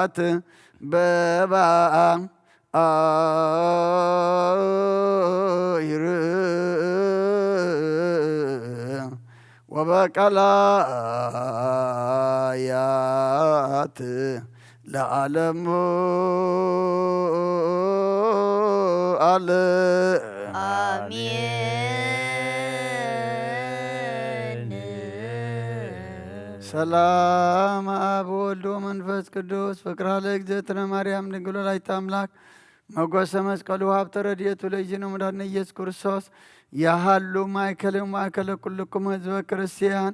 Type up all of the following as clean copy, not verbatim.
አያት በባአ አይር ወበቀላያት ለዓለሙ አለ አሜን። ሰላም አብ ወልድ ወመንፈስ ቅዱስ ፍቅራ ለእግዝእትነ ማርያም ድንግል ወላዲተ አምላክ መጓሰ መስቀሉ ሀብተ ረድኤቱ ለእግዚእነ መድኃኒነ ኢየሱስ ክርስቶስ ያሃሉ ማእከለ ኩልክሙ ህዝበ ክርስቲያን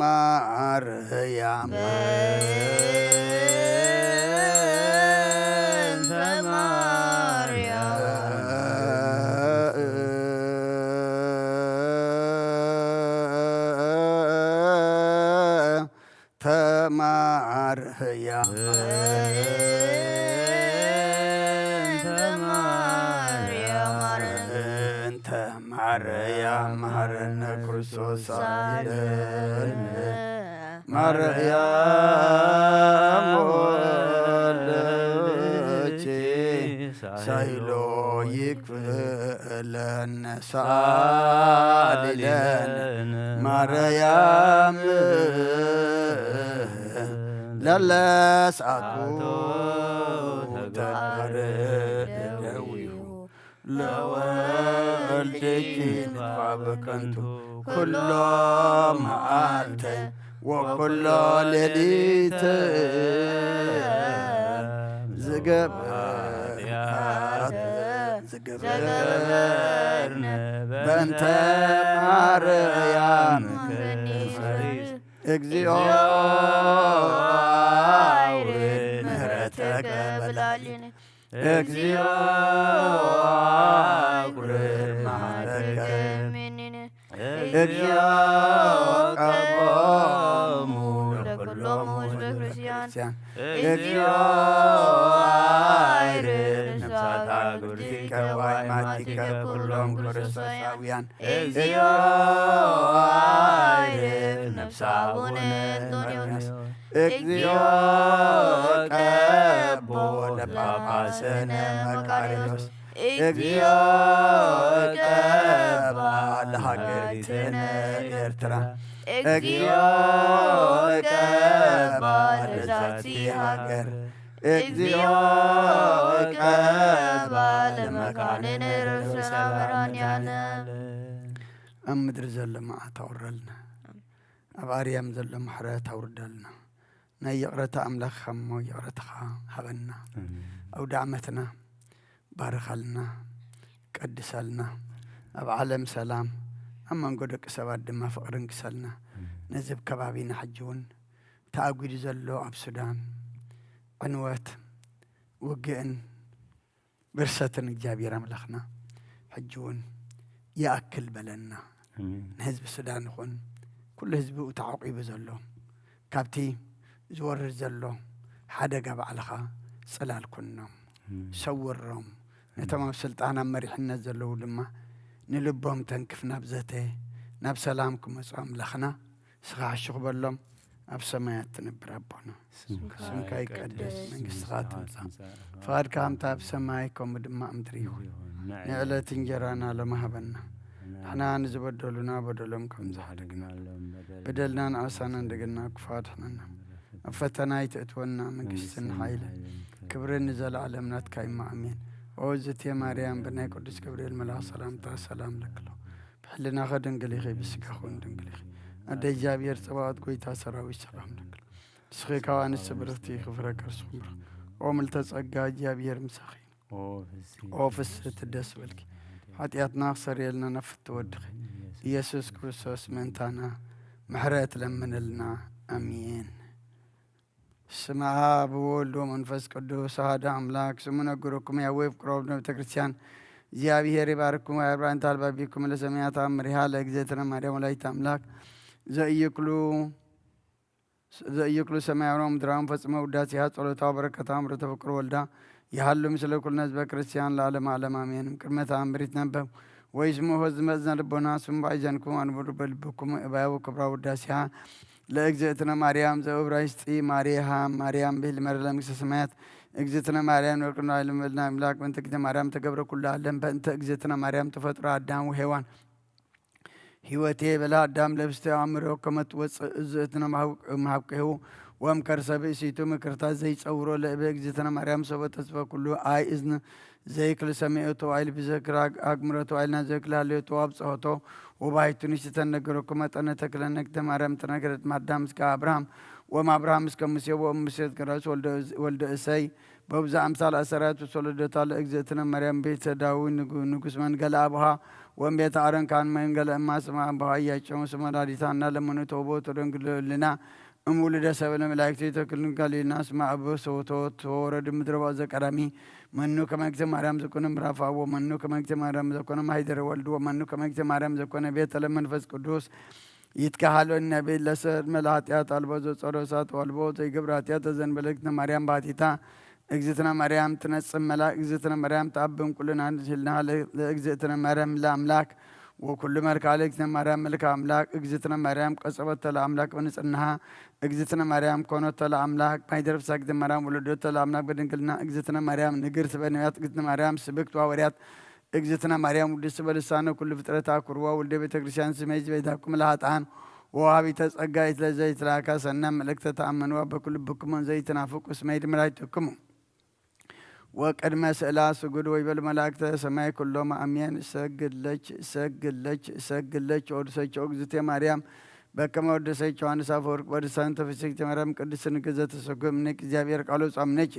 ማርያም ተማርያም ማርያም ማረነ ክርስቶስ ሳይለን ማርያም ወለች ሳይሎ ይክፍለን ሳሊለን ማርያም ለለሰዓቱ ተባረደዊሁ ለወልድኪ በከንቱ ኩሎ መዓልተ ወኩሎ ሌሊት ዝገበርነ በእንተ ማርያም እግዚኦ ምህረተከ በላዕሌነ እግዚኦ ምህረተከ እግዚኦ ቀቦሙ ለኵሎሙ ሕዝበ ክርስቲያን እግዚኦ ነፍሳተ አግብርቲከ ወአእማቲከ ኩሎም ክርስቶሳውያን እግዚኦ ነፍሰ አቡነ አንጦንዮስ እግዚኦ ቀቦ ለጳጳስነ መቃርዮስ እግዚኦ ቀባ ለሀገሪትነ ኤርትራ እግዚኦ ቀባ ለዛቲ ሀገር እግዚኦ ቀባ ለመካንነ ርእሰ በራንያነ ኣብ ምድሪ ዘሎ መዓት ኣውረልና ኣብ ኣርያም ዘሎ ምሕረት ኣውርደልና ናይ ይቕረታ ኣምላኽ እሞ ይቕረትኻ ሃበና ኣውደ ዓመትና ባርኻልና ቀድሰልና ኣብ ዓለም ሰላም ኣብ መንጎ ደቂ ሰባት ድማ ፍቕርን ክሰልና ነዚ ብ ከባቢና ሕጂ እውን ተኣጒዱ ዘሎ ኣብ ሱዳን ዕንወት ውግእን ብርሰትን እግዚኣብሔር ኣምላኽና ሕጂ እውን ይኣክል በለና ንህዝቢ ሱዳን ይኹን ኩሉ ህዝቢ ተዓቂቡ ዘሎ ካብቲ ዝወርድ ዘሎ ሓደጋ ባዕልኻ ጽላልኩኖም ሰውሮም ነቶም ኣብ ስልጣን ኣብ መሪሕነት ዘለዉ ድማ ንልቦም ተንክፍ ናብ ዘተ ናብ ሰላም ክመፁ ኣምላኽና ስኻ ሽኽበሎም ኣብ ሰማያት ትነብር ኣቦና ስምካ ይቀደስ መንግስትኻ ትምጻእ ፍቓድካ ከምታ ኣብ ሰማይ ከምኡ ድማ ኣብ ምድሪ ይኹን ንዕለት እንጀራና ሎሚ ሃበና ንሕና ንዝበደሉና በደሎም ከም ዝሓደግና በደልና ንኣሳና እንደገና ክፋድሕነና ኣብ ፈተና ይትእትወና መንግስትን ሓይልን ክብርን ንዘለዓለም ናትካ ኢማ ኣሜን ወእግዝእትየ ማርያም ብናይ ቅዱስ ገብርኤል መልኣኽ ሰላምታ ሰላም ለክሎ ብሕልናኸ ድንግል ኢኺ ብስጋኹን ድንግል ኢኺ ኣደ እግዚኣብሔር ፀባዖት ጎይታ ሰራዊት ሰላም ለክሎ ንስኺ ካብ ኣንስቲ ብርኽቲ ክፍረከ ርስኹም ብርኽ ኦ ምልተ ጸጋ እግዚኣብሔር ምሳኺ ኦ ፍስሕቲ ደስ በልኪ ኃጢአትና ክሰርየልና ነፍቲ ወድኺ ኢየሱስ ክርስቶስ ምእንታና ምሕረት ለምንልና አሜን። ስመ አብ ወወልድ ወመንፈስ ቅዱስ አሐዱ አምላክ ስሙ ነግሮኩም ያዌብ ቅሮብ ቤተ ክርስቲያን እግዚአብሔር ይባርኩም ወያብራን ታልባቢኩም ለሰማያት አምሪሃ ለእግዝእትነ ማርያም ወላዲተ አምላክ ዘእይክሉ ሰማያዊውን ምድራውን ፈጽመው ውዳሴሃ ጸሎታው በረከታው ምሕረተ ፍቅር ወልዳ ይሃሉ ምስለ ኩልነ ህዝበ ክርስቲያን ለዓለመ ዓለም አሜን። ቅድመ ተአምሪት ነበብ ወይስሙ ህዝብ መዝነ ልቦና ስሙ ባይዘንኩም አንብሩ በልብኩም እባያው ክብራ ውዳሴሃ ለእግዝእትነ ማርያም ዘዕብራይስጥ ማርያም ብሂል መርለ መንግሥተ ሰማያት እግዝእትነ ማርያም ወልቅና ለመልና አምላክ በእንተ እግዝእትነ ማርያም ተገብረ ኩሉ ዓለም በእንተ እግዝእትነ ማርያም ተፈጥሮ አዳም ወሔዋን ህይወቴ በላ አዳም ለብስተ አምሮ ከመት ወጽእ እግዝእትነ ማሐብከሁ ወም ከርሰብ ሲቱ ምክርታት ዘይጸውሮ ለእበ እግዝእትነ ማርያም ሰበ ተስፋ ኩሉ አይ እዝን ዘይክል ሰሚዕቶ አይል ብዘክራ አግምረቶ አይልና ዘክል ሃልዮቶ አብጽሖቶ ወባይቱን ይስተነገረኩ መጠነ ተክለ ነግተ ማርያም ተነገረት ማዳም እስከ አብርሃም ወማብርሃም እስከ ሙሴ ወሙሴ ከራስ ወልደ እሰይ በብዛ አምሳል አሰራት ወለደታ ለእግዝእትነ ማርያም ቤተ ዳዊት ንጉስ መንገለ አብሃ ወንቤተ አረን ካን መንገለ ማስማ አብሃ ያጨው ስመዳዲታና ለመኑ ተውቦ ተደንግልና እሙልደ ሰብለ መላእክት ተክልን ጋሊና ስማ አብ ሰውቶ ተወረድ ምድረ ባዘ ቀዳሚ መኑ ከመግተ ማርያም ዘኮነ ምራፋው መኑ ከመግተ ማርያም ዘኮነ ማይደረ ወልድ ወመኑ ከመግተ ማርያም ዘኮነ ቤተ ለመንፈስ ቅዱስ ይትካሃሉ ነብይ ለሰር መላእክት አልበዞ ጸሮሳት ወልቦ ዘይግብራት ያተዘንበለክተ ማርያም ባቲታ እግዝእትነ ማርያም ትነጽም መላእክ እግዝእትነ ማርያም ታብን ኩልና አንድልና ለእግዝእትነ ማርያም ለአምላክ ወኩሉ መልክዓ ለእግዝእትነ ማርያም መልክዓ አምላክ እግዝእትነ ማርያም ቀጸበተ ለአምላክ በንጽህና እግዝእትነ ማርያም ኮኖተ ለአምላክ ማይደርፍ ሳግዝእትነ ማርያም ወለደተ ለአምላክ በድንግልና እግዝእትነ ማርያም ንግርት በነቢያት እግዝእትነ ማርያም ስብክት ወሐዋርያት እግዝእትነ ማርያም ውድስት በልሳነ ኩሉ ፍጥረታ ኩርዋ ወልደ ቤተ ክርስቲያን ስመይዝ በይታኩም ለኃጥአን ወዋቢተ ጸጋ ይትለዘይ ትላካ ሰና መልእክተ ተአመንዋ በኩሉ ብክሙ ዘይትናፍቁ ስመይድ መላእክትክሙ ወቅድመ ስእላ ስጉድ ወይበል መላእክተ ሰማይ ኩሎም አሜን ሰግለች ወድሰች እግዝእተ ማርያም በከመ ወደሰች ዮሐንስ አፈወርቅ በድሳን ተፈስሕት ማርያም ቅድስት ንግዘት ተሰጎም ንቅ እግዚአብሔር ቃሉ ጻምነች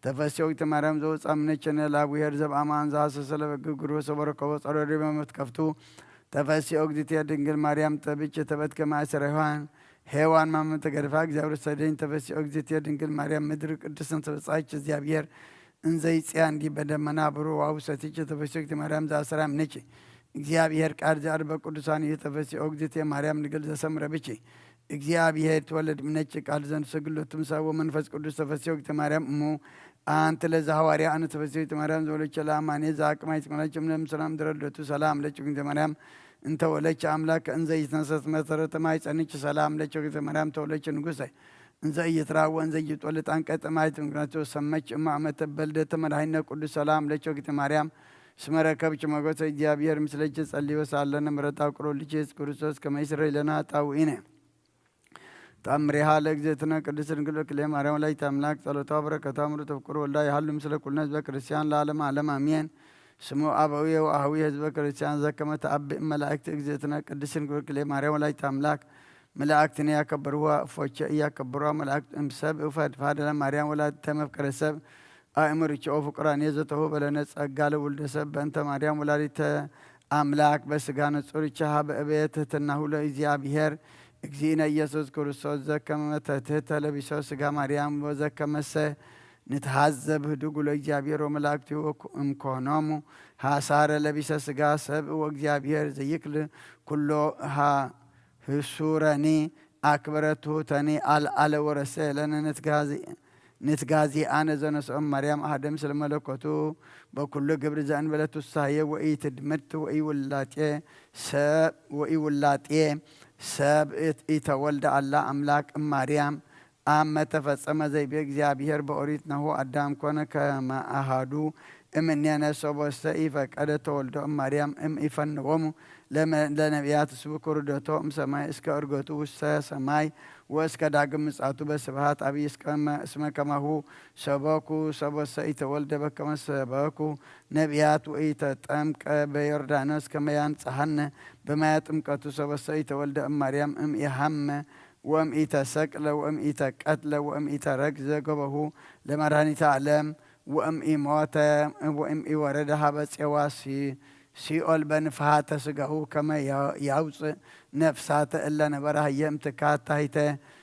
ተፈስሕት ማርያም ዘው ጻምነች ለአቡሄር ዘበአማን ዘሐሰሰለ በግግሩ ሰበረከው ጸሎደ በመት ከፍቱ ተፈስሕት እግዝእተ ድንግል ማርያም ተብች ተበትከ ማእሰረ ሔዋን ማመተ ገርፋ እግዚአብሔር ሰደኝ ተፈስሕት እግዝእተ ድንግል ማርያም ምድር ቅድስት ተፈጻች እግዚአብሔር እንዘይ ጽያንዲ በደመና ብሩ ዋውሰትች ተፈስሕት ማርያም ዘአስራም ነች እግዚአብሔር ቃል ዛር በቅዱሳን የተፈስሕት እግዝእተ ማርያም ንግል ዘሰምረ ብቻ እግዚአብሔር ተወለድ ምነች ቃል ዘንድ ስግሎቱም ሰው መንፈስ ቅዱስ ተፈስሕት እግዝእተ ማርያም እሙ አንተ ለዛ ሐዋርያ አነ ተፈስሕት ማርያም ዘወለች ለአማኔ ዘአቅማይት መላጭም ለምሰላም ድረለቱ ሰላም ለች እግዝእተ ማርያም እንተ ወለች አምላክ እንዘ ይትነሰት መሰረተ ማይጸንች ሰላም ለች እግዝእተ ማርያም ተወለች ንጉሥ እንዘ እየትራወ እንዘ እየጦልጥ አንቀጥ ማይት ምክንያቱ ሰመች እማመተ በልደተ መድኃኒነ ቅዱስ ሰላም ለች እግዝእተ ማርያም ስመረከብች መጎተ እግዚአብሔር ምስለች ጸልዮ ሳለነ ምሕረት አቁሮ ልጅ ኢየሱስ ክርስቶስ ከመይስረይ ለና ጣውኢነ ታምሪሃ ለእግዝእትነ ቅድስት ድንግል በክልኤ ማርያም ላይ ታምላክ ጸሎቷ በረከቷ ምሕረቱ ፍቁር ወልዳ ያህሉ ምስለ ኩልነ ህዝበ ክርስቲያን ለዓለመ ዓለም አሜን። ስሙ አበዊ ወአህዊ ህዝበ ክርስቲያን ዘከመ ተአብእ መላእክት እግዝእትነ ቅድስት ድንግል በክልኤ ማርያም ላይ ታምላክ መላእክትን ያከበሩዋ እፎቸ እያከበሩዋ መላእክት እምሰብ እፈድፋደ ለማርያም ወላዲተ መፍቀረ ሰብ አእምርቸ ፍቁራን የዘተሁ በለነ ጸጋ ለውልደ ሰብ በእንተ ማርያም ወላዲተ አምላክ በስጋ ንጹርቻ በእቤት ትሕትናሁ ለእግዚአብሔር እግዚእነ ኢየሱስ ክርስቶስ ዘከመ ትሕተ ለቢሶ ስጋ ማርያም ወዘከመሰ ንትሐዘብ ህዱጉ ለእግዚአብሔር ወመላእክቲሁ እምኮኖሙ ሐሳረ ለቢሰ ስጋ ሰብ ወእግዚአብሔር ዘይክል ኩሎ ህሱረኒ አክበረቱ ተኒ አልአለ ወረሰ ለነ ንትጋዚ አነ ዘነስኦም ማርያም አሐደም ስለመለኮቱ በኩሉ ግብር ዘእንበለት ውሳየ ወኢ ትድምት ወኢ ውላጤ ሰብ ኢተወልደ አላ አምላክ እማርያም አመ ተፈጸመ ዘይቤ እግዚአብሔር በኦሪት ነሆ አዳም ኮነ ከመ አሐዱ እምኔነ ሰቦሰ ኢፈቀደ ተወልዶ እማርያም ኢፈንዎሙ ለነቢያት ስብኩ ርደቶ እምሰማይ እስከ እርገቱ ውስተ ሰማይ ወእስከ ዳግም ምጽአቱ በስብሐት አብይ እስመ ከማሁ ሰበኩ ሰቦሰ ኢተወልደ በከመ ሰበኩ ነቢያት ወኢተጠምቀ በዮርዳኖስ ከመ ያንጽሐነ በማየ ጥምቀቱ ሰቦሰ ኢተወልደ እማርያም እምኢሐመ ወእምኢተሰቅለ ወእምኢተቀትለ ወእምኢተረግዘ ገበሁ ለመድኃኒተ ዓለም ወእምኢሞተ ወእምኢወረደ ሀበ ፄዋ ሲኦል በንፍሃተ ስጋሁ ከመ ያውፅእ ነፍሳተ እለ ነበረ የእምትካት ታሕተ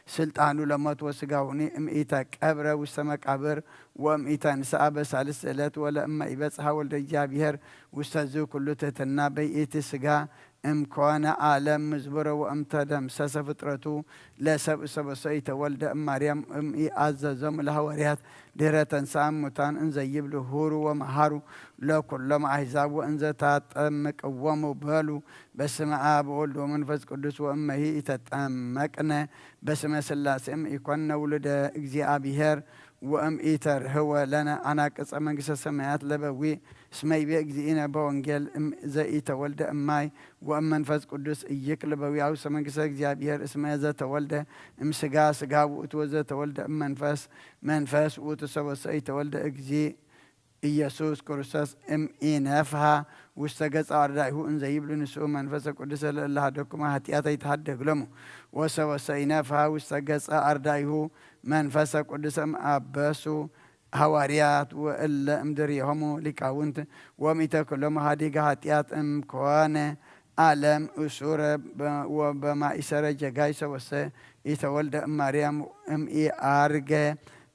ስልጣኑ ለሞት ወስጋሁኒ እምኢተቀብረ ውስተ መቃብር ወእምኢተንሥአ በሳልስት ዕለት ወለእመ ይበጽሐ ወልደ እግዚአብሔር ውስተ ዝኩሉ ትሕትና በይእቲ ስጋ እምኮነ ዓለም ምዝብረ ወእምተደምሰሰ ፍጥረቱ ለሰብእ ሰበሰ ኢተወልደ እማርያም እምኢአዘዞሙ ለሐዋርያት ድኅረ ተንሥአ እሙታን እንዘ ይብሉ ሁሩ ወመሃሩ ለኵሎም አሕዛብ ወእንዘ ታጠምቅዎሙ በሉ በስመ አብ ወወልድ ወመንፈስ ቅዱስ ወእመሂ ኢተጠመቅነ በስመ ሥላሴ ኢኮነ ውሉደ እግዚአብሔር ወእምኢተርህወ ለነ አናቅጸ መንግሥተ ሰማያት ለበዊ እስመ ይቤ እግዚእነ በወንጌል ዘኢተወልደ እማይ ወእመንፈስ ቅዱስ ኢይክል በዊአው መንግሥተ እግዚአብሔር እስመ ዘተወልደ እምሥጋ ሥጋ ውእቱ ወዘተወልደ እመንፈስ መንፈስ ውእቱ ሰበሰ ኢተወልደ እግዚእ ኢየሱስ ክርስቶስ እምኢነፍሃ ውስተ ገጸ አርዳኢሁ እንዘ ይብሉ ንስኡ መንፈሰ ቅዱስ ለእለ ሀደኩማ ኃጢአተ ይትሃደግ ሎሙ ወሰወሰ ኢነፍሃ ውስተ ገጸ አርዳኢሁ መንፈሰ ቅዱስ አበሱ ሐዋርያት ወእለ እምድሬሆሙ ሊቃውንት ወሚተ ኩሎሙ ሀዲገ ኃጢአት እምኮነ ዓለም እሱረ በማእሰረ ጀጋይ ሰወሰ ኢተወልደ እማርያም እምኢአርገ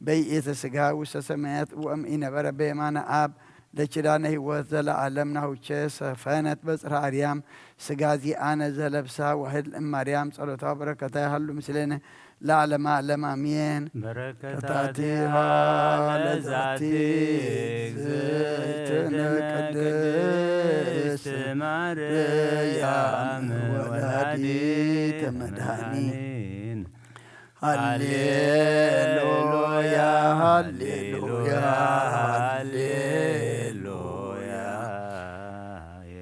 በይእተ ሥጋ ውስተ ሰማያት ወእምኢነበረ በየማነ አብ ለኪዳነ ሕይወት ዘለዓለም ናሁቸ ሰፈነት በጽርሐ አርያም ሥጋ ዚአነ ዘለብሳ ዋህድ እማርያም ጸሎታ በረከታ ያህሉ ምስሌነ ለዓለመ ዓለም አሜን። በረከታቲሃ ለዛቲ እግዝእትነ ቅድስት ማርያም ወላዲተ መድኃኒን ሃሌሉያ ሃሌሉያ ሃሌሉያ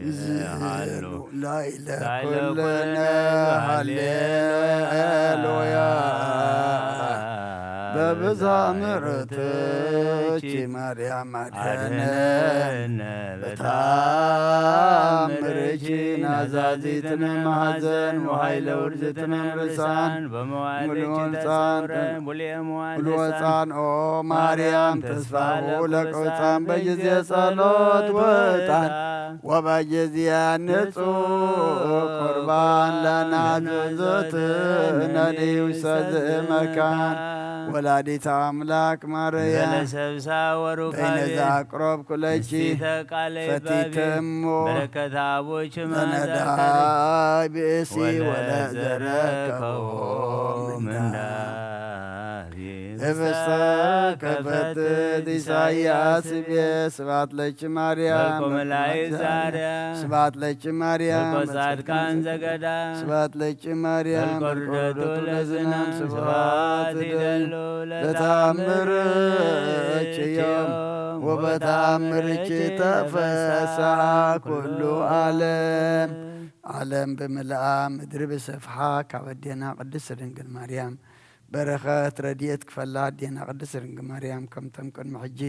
ይዝሃሉ ላይለ ኩልነ ሃሌሉያ በብዛ ምሕረትኪ ማርያም አድኅነነ በተአምርኪ ናዛዚትነ ማኅፀን ወኃይለ ውርዘትነ ርሳን ሙሉ ሕፃን ኦ ማርያም ተስፋሁ ለቅዱሳን በጊዜ ጸሎት ወዕጣን ወበጊዜ ንጹሕ ቁርባን ለናዝዞትነ ውስተ ዝእመካን ወላዲተ አምላክ ማርያም በለሰብሳ ወሩካቤ በይነዛ አቅሮብ ኩለቺ ፈቲትሞ በረከታቦች በነዳይ ብእሲ ወለዘረከቦ ምንዳ እብስተ ከፈትት ኢሳይያስ ቤ ስብሐት ለኪ ማርያም ስብሐት ለኪ ማርያም ጻድቃን ዘገዳ ስብሐት ለኪ ማርያም በልቆርደቱ ለዝናም ስብሐት ይደሉ ለተአምርኪ ዮም ወበተአምርኪ ተፈስሐ ኩሉ ዓለም ዓለም ብምልአ ምድሪ ብስፍሓ ካብ ኣዴና ቅድስት ድንግል ማርያም በረኸት ረድኤት ክፈላ ኣዴና ቅድስት ድንግል ማርያም ከምቶም ቅድሚ ሕጂ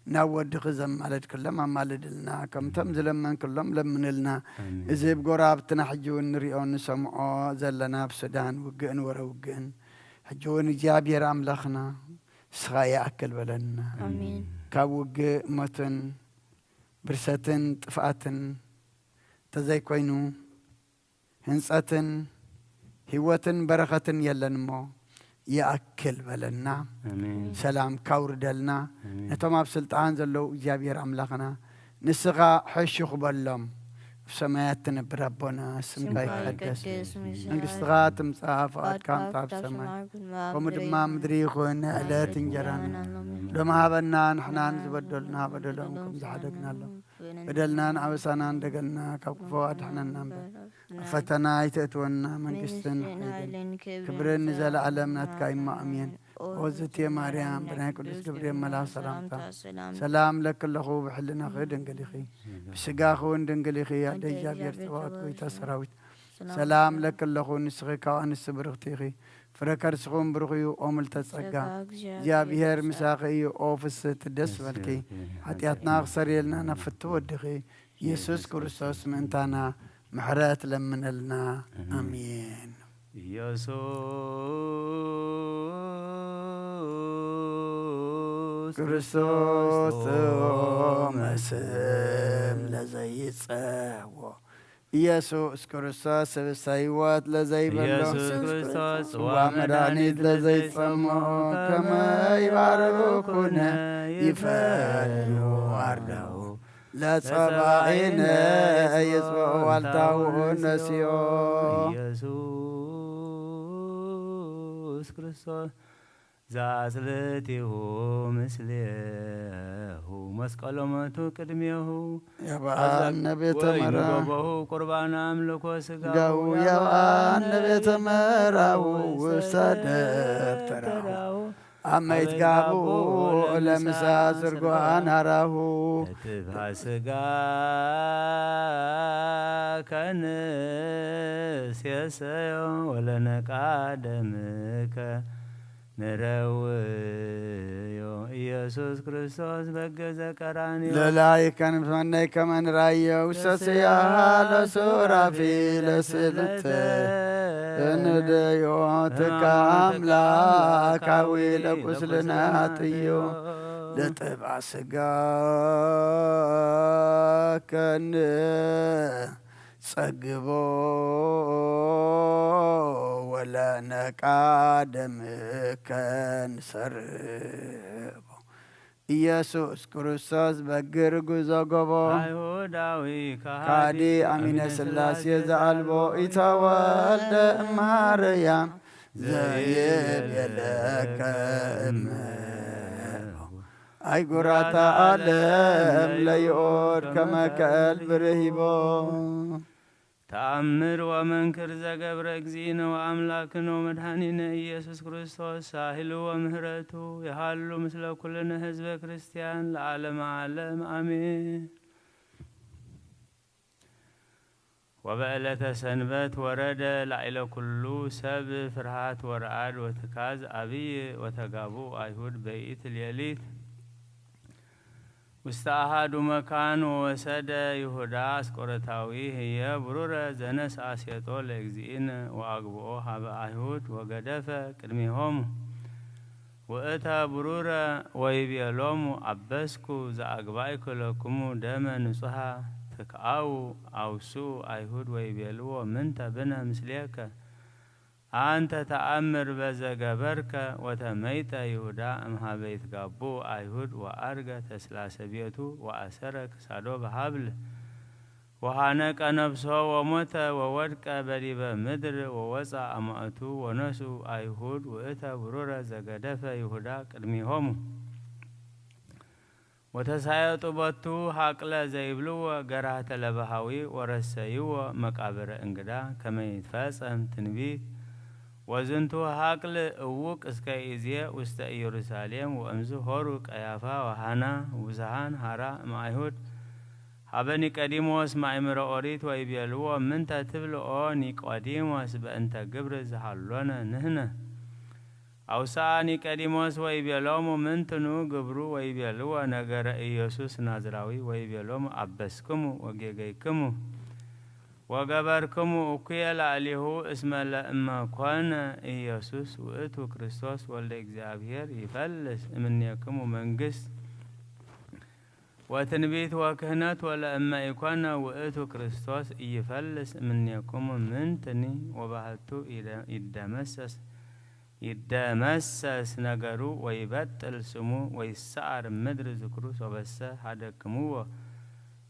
ናብ ወድኺ ዘማለድ ክሎም ኣማልድልና ከምቶም ዝለመን ክሎም ለምንልና እዚ ብጎራብትና ሕጂ እውን ንሪኦ ንሰምዖ ዘለና ብሱዳን ውግእን ወረ ውግእን ሕጂ እውን እግዚኣብሔር ኣምላኽና እስኻ ይኣክል በለና ካብ ውግእ ሞትን ብርሰትን ጥፍኣትን ተዘይኮይኑ ህንፀትን ህይወትን በረኸትን የለን እሞ ይኣክል በለና ሰላም ካውርደልና ነቶም ኣብ ስልጣን ዘለዉ እግዚኣብሔር ኣምላኽና ንስኻ ሕሹ ክበሎም ብሰማያት ትነብር ኣቦና ስምካ ይትቀደስ መንግስትኻ ትምጻእ ፈቃድካ ኣብ ሰማይ ከምኡ ድማ ምድሪ ይኹን ዕለት እንጀራና ሎሚ ሃበና ንሕና ንዝበደሉና በደሎም ከም ዝሓደግናሎም በደልናን ኣበሳናን እንደገልና ካብ ክፉ ኣድሕነና እምበር ኣብ ፈተና ይተእትወና መንግስትን ክብርን ንዘለዓለም ናትካ ይማ ኣሜን። ወዝቴ ማርያም ብናይ ቅዱስ ገብርኤል መልአክ ሰላምታ ሰላም ለክለኹ ብሕልናኺ ድንግል ኢኺ ብስጋኺ እውን ድንግል ኢኺ ኣደ እግዚኣብሔር ጽባኦት ጎይታ ሰራዊት ሰላም ለክለኹ ንስኺ ካብ ኣንስቲ ብርኽቲ ኢኺ ፍረ ከርስኹም ብሩኽ እዩ ኦ ምልዕተ ጸጋ እግዚኣብሔር ምሳኺ እዩ ኦ ፍስሕቲ ደስ በልኪ ኃጢአትና ክሰርየልና ናብ ፍቲ ወድኺ ኢየሱስ ክርስቶስ ምእንታና ምሕረት ለምነልና ኣሜን። ኢየሱስ ክርስቶስ መስም ለዘይጸዎ ኢየሱስ ክርስቶስ ስብስተ ሕይወት ለዘይበሎ ኢየሱስ ክርስቶስ ጽዋ መድኃኒት ለዘይጸሞ ከመ ይባርኩነ ይፈኑ አርዳው ለጸባኢነ ይጽብዑ ዋልታው ነሲኦ ኢየሱስ ክርስቶስ ዛጽልቲሁ ምስሌሁ መስቀሎ ሞቱ ቅድሜሁ የበአነ ቤተ ወይንገበሁ ቁርባን አምልኮ ሥጋው የበአነ ቤተ መራው ውስተ ደብተራሁ አመይት ጋቡ ለምሳ ስርጓን አራሁ ትብሃ ሥጋ ከንስ የሰዮ ወለነቃ ደምከ ንረውዮ ኢየሱስ ክርስቶስ በገዘ ቀራንዮ ለላይከን ምትመነይ ከመንራየ ውሰስያ ለሱራፊ ለስልት እንደዮ ትካ አምላካዊ ለቁስልና ጥዮ ለጥባ ስጋ ከን ጸግቦ ወለነቃ ደምከን ሰርቦ ኢየሱስ ክርስቶስ በግር ጉዞ ጎቦ አይሁዳዊ ካዲ አሚነ ሥላሴ ዘአልቦ ኢተወልደ እማርያም ዘይቤለከ አይጉራታ ዓለም ለይኦድ ከመከል ብርሂቦ ተአምር ወመንክር ዘገብረ እግዚእነ ወአምላክነ ወመድኃኒነ ኢየሱስ ክርስቶስ ሳህሉ ወምህረቱ የሃሉ ምስለ ኩልነ ህዝበ ክርስቲያን ለዓለመ ዓለም አሜን። ወበዕለተ ሰንበት ወረደ ላዕለ ኩሉ ሰብ ፍርሃት ወረአድ ወትካዝ አብይ ወተጋቡ አይሁድ በይእቲ ሌሊት ውስተ አሐዱ መካን ወሰደ ይሁዳ አስቆሮታዊ ህየ ብሩረ ዘነስአ ሴጦ ለእግዚእነ ወአግብኦ ሀበ አይሁድ ወገደፈ ቅድሜሆሙ ወእተ ብሩረ ወይቤሎሙ አበስኩ ዘአግባእኩ ለክሙ ደመ ንጹሐ ትክአው አውሱ አይሁድ ወይቤልዎ ምንተ ብነ ምስሌከ አንተ ተአምር በዘገበርከ ወተመይጠ ይሁዳ እምኀበ ይትጋቡ አይሁድ ወአርገ ተስላሰ ቤቱ ወአሰረ ክሳዶ በሀብል ወሃነቀ ነፍሶ ወሞተ ወወድቀ በዲበ ምድር ወወፃ አማእቱ ወነሱ አይሁድ ውእተ ብሩረ ዘገደፈ ይሁዳ ቅድሚሆሙ ወተሳየጡ ቦቱ ሀቅለ ዘይብልዎ ገራህተ ለባሃዊ ወረሰይዎ መቃብረ እንግዳ ከመ ይትፈጸም ትንቢት ወዝንቱ ሀቅል እውቅ እስከ ኢዜ ውስተ ኢየሩሳሌም ወእምዝ ሆሩ ቀያፋ ወሃና ውዝሃን ሃራ እምአይሁድ ሀበ ኒቆዲሞስ ማእምረ ኦሪት ወይቤልዎ ምንተ ትብልኦ ኒቆዲሞስ በእንተ ግብር ዝሃሎነ ንሕነ አውሳአ ኒቆዲሞስ ወይቤሎሙ ምንትኑ ግብሩ ወይቤልዎ ነገረ ኢየሱስ ናዝራዊ ወይቤሎሙ አበስክሙ ወጌገይክሙ ወገበርክሙ እኩየ ላዕሌሁ እስመ ለእመ ኮነ ኢየሱስ ውእቱ ክርስቶስ ወልደ እግዚአብሔር ይፈልስ እምኔክሙ መንግስት ወትንቢት ወክህነት ወለእመ ኢኮነ ውእቱ ክርስቶስ ኢይፈልስ እምኔክሙ ምንትኒ ወባህቱ ይደመሰስ ነገሩ ወይበጥል ስሙ ወይሰዓር ምድር ዝክሩ ሶበሰ ሀደክሙዎ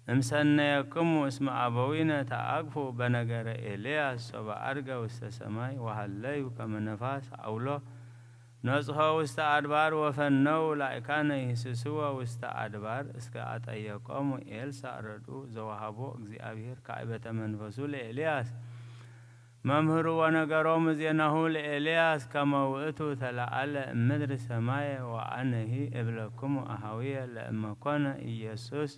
እምሰነየክሙ እስመ አበዊነ ተአቅፉ በነገረ ኤልያስ ሶበ አርገ ውስተ ሰማይ ወሃለዩ ከመ ነፋስ አውሎ ነጽሖ ውስተ አድባር ወፈነው ላዕካነ ይህስስዎ ውስተ አድባር እስከ አጠየቆሙ ኤልሳዕ ረዱ ዘወሃቦ እግዚአብሔር ካዕበተ መንፈሱ ለኤልያስ መምህሩ ወነገሮሙ ዜናሁ ለኤልያስ ከመ ውእቱ ተለዓለ እምድር ሰማየ ወአነሂ እብለክሙ አኀዊየ ለእመ ኮነ ኢየሱስ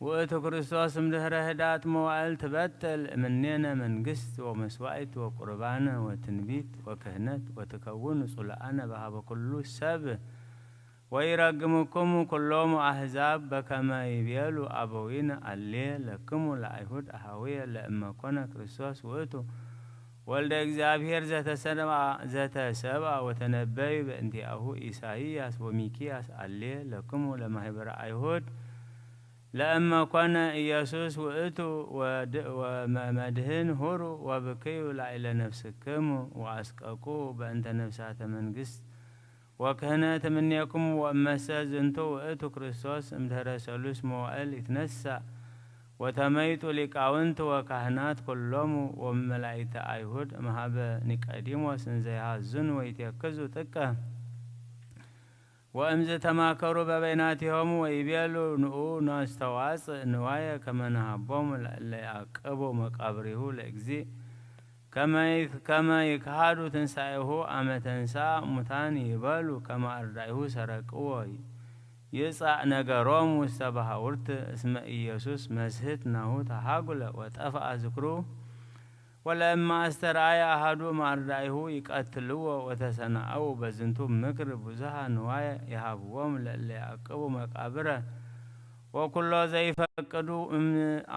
ውእቱ ክርስቶስ እምድኅረ ህዳት መዋዕል ትበጥል እምኔነ መንግስት ወመስዋዕት ወቁርባነ ወትንቢት ወክህነት ወትከውን ጽሉአነ በሀበ ኩሉ ሰብ ወይረግምክሙ ኩሎሙ አሕዛብ በከመ ይቤሉ አበዊነ አሌ ለክሙ ለአይሁድ አኀዊየ ለእመ ኮነ ክርስቶስ ውእቱ ወልደ እግዚአብሔር ዘተሰብአ ወተነበዩ በእንቲአሁ ኢሳይያስ ወሚክያስ አሌ ለክሙ ለማህበረ አይሁድ ለእመ ኮነ ኢየሱስ ውእቱ ወመድህን ሁሩ ወብክዩ ላዕለ ነፍስክሙ ወአስቀቁ በእንተ ነፍሳተ መንግስት ወክህነት እምኔክሙ ወእመሰ ዝንቱ ውእቱ ክርስቶስ እምድኅረ ሰሉስ መዋዕል ይትነሣእ ወተመይጡ ሊቃውንት ወካህናት ኩሎሙ ወመላእክተ አይሁድ እምኀበ ኒቆዲሞስ እንዘ ይሃዝኑ ወይትየክዙ ጥቀ ወእምዝ ተማከሩ በበይናቲሆሙ ወይቤሉ ንዑ ናስተዋጽእ ንዋየ ከመ ንሃቦሙ ለያዕቅቡ መቃብሪሁ ለእግዚእ ከመ ይክሃዱ ትንሣኤሁ አመ ተንሥአ ሙታን ይበሉ ከመ አርዳኢሁ ሰረቅዎ ይጻእ ነገሮሙ ውስተ ባሕውርት እስመ ኢየሱስ መስሕት ናሁ ተሃጉለ ወጠፍአ ዝክሩ ولما استرعى أحد مردائه يقتلوا وتسنعوا بزنتو مكر بزها نوايا يهابوهم للي يعقبوا مقابره وكل زي فقدوا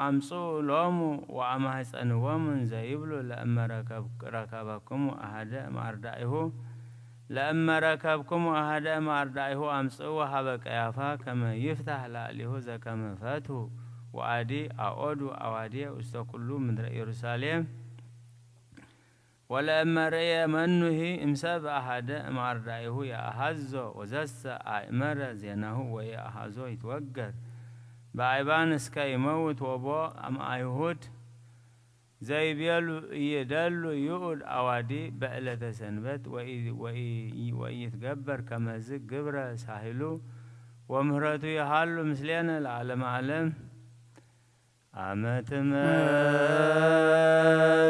أمصوا لهم وأما حسنوهم زيبلوا لأما ركبكم أحد مردائه لأما ركبكم أحد مردائه أمصوا وحبك يافا كما يفتح لأليه زكما فاتوا وعدي أعودوا أوادي استقلوا من يروساليم ولما رأي منه امساب أحد مردائه يأحزو وزس أئمر زينه ويأحزو يتوقر بعيبان اسكا يموت وبو أم أيهود زي بيلو يدلو يؤد أوادي بألة سنبت ويتقبر كما زق قبرة ساحلو ومهرته يحالو مثلين العالم عالم عمت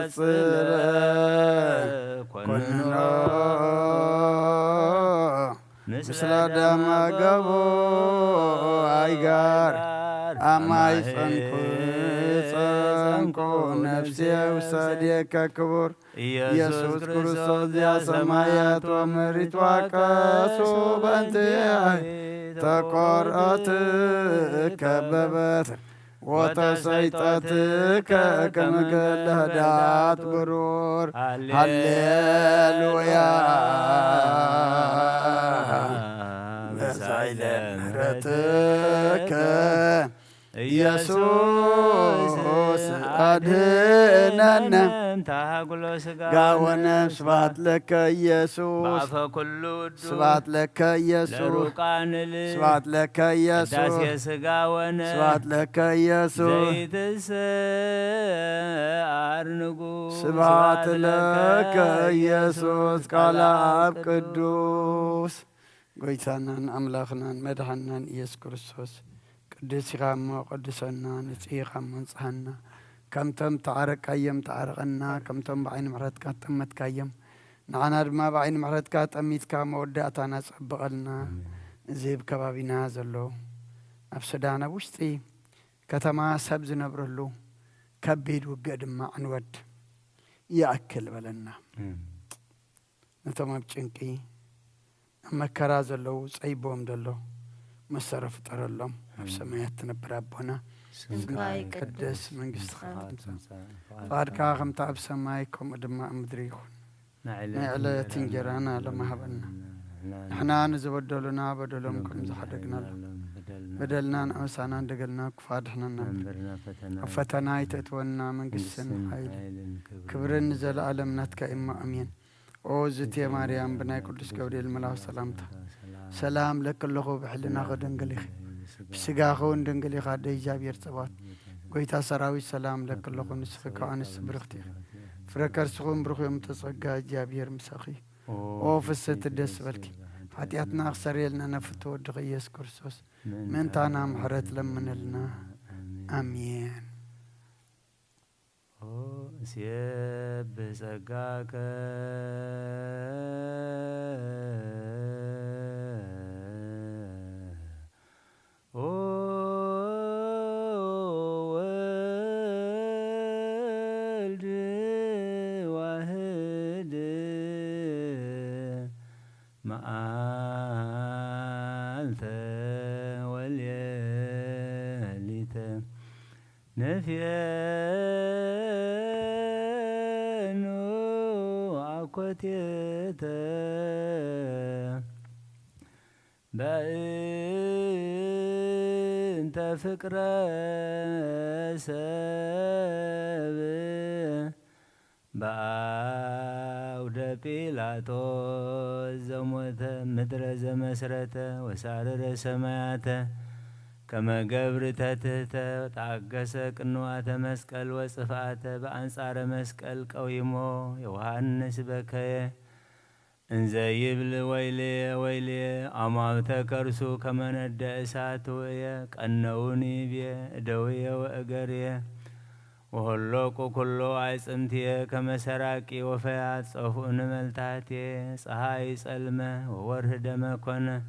مصر كننا مثل دم قبو عيقار أماي صنكو نفسي وصديق كبر يسوس كريستوس يا سمايات ومريت وكاسو بنتي تقرأت كببت وتسيطتك كمقله دات برور هللويا مسعيد مهرتك يسوس أدهننا قاونا سبات لك يسوس سبات لك يسوس سبات لك يسوس سبات لك يسوس سبات لك يسوس قلاب قدوس قويتانا أملاخنا مدحنا يسوس كريستوس قدس غام قدسنا نسي غام نصحنا كم تم تعرق أيام تعرقنا كم تم بعين محرتك تمت كايم نعنا ما بعين محرتك تميت كموداتنا صبغلنا زيب كبابنا زلو أفسدانا وشتي كتما سبز نبرلو كبيد وقد ما عنود يأكل بلنا نتما بچنكي أما كرازلو صيبوم دلو مسرف ترلهم بسمايات تنبر أبونا قدس من قصد فاركا خم تعب سمايكم ودماء مدريخون نعلى تنجرانا لما هبنا نحنا نزبدلنا بدلمكم زحدقنا بدلنا نعوسانا دقلنا كفادحنا فتنا يتتونا من قسن حيل كبرن نزل عالمناتك إما أمين أوزتي ماريام بناي قدس قولي الملاو سلامتا سلام لك اللغو بحلنا غدن قليخ بسقاخون دنقلي خادي جابير صبات قويتا سراوي سلام لك اللغو نسخك وعنس برختيخ فركر سخون برخو يمتصقا جابير مساخي او فست الدس بالكي حتياتنا اخسريلنا نفتو دغيس كرسوس من تانا محرت لمن لنا امين سيب سقاك ولد واحد مآلت والياليت نفيانو عقوتيت بأنت فكر سب بعود بيلاطوس زموت مدر زمسرت وسارر سمايات كما قبرت تهت تعقس قنوات مسقل وصفات بأنصار مسقل قويمو يوحنس بكيه انزيبل ويلي ويلي أمامت كرسو كما ند إسات ويا قنوني بيه دوية وأقريه وهلوكو كلو عيسمتيه كما سراكي وفيات صفون ملتاتيه صحاي سلمة ووره دمكونه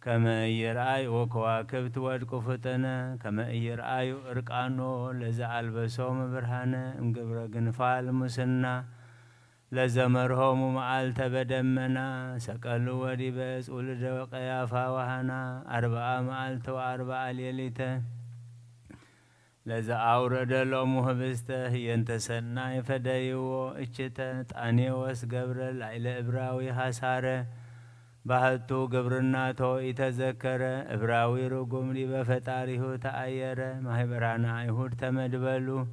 كما يرأي وكواكبت ودق فتنة كما يرأي إرقانو لذا ألبسهم برهانة انقبر قنفال مسنة لزمرهم معالت بدمنا سقلوا ودبس ولد وقيافا وهنا 4 معالت و4 ليلته لذا أورد لهم هبسته ينتسنا يفديو اجته تاني واسقبر العيل إبراوي حساره بحثو قبرناتو يتذكر إبراوي رقم لي بفتاريه تأير مهبرانا عيهود تمدبلو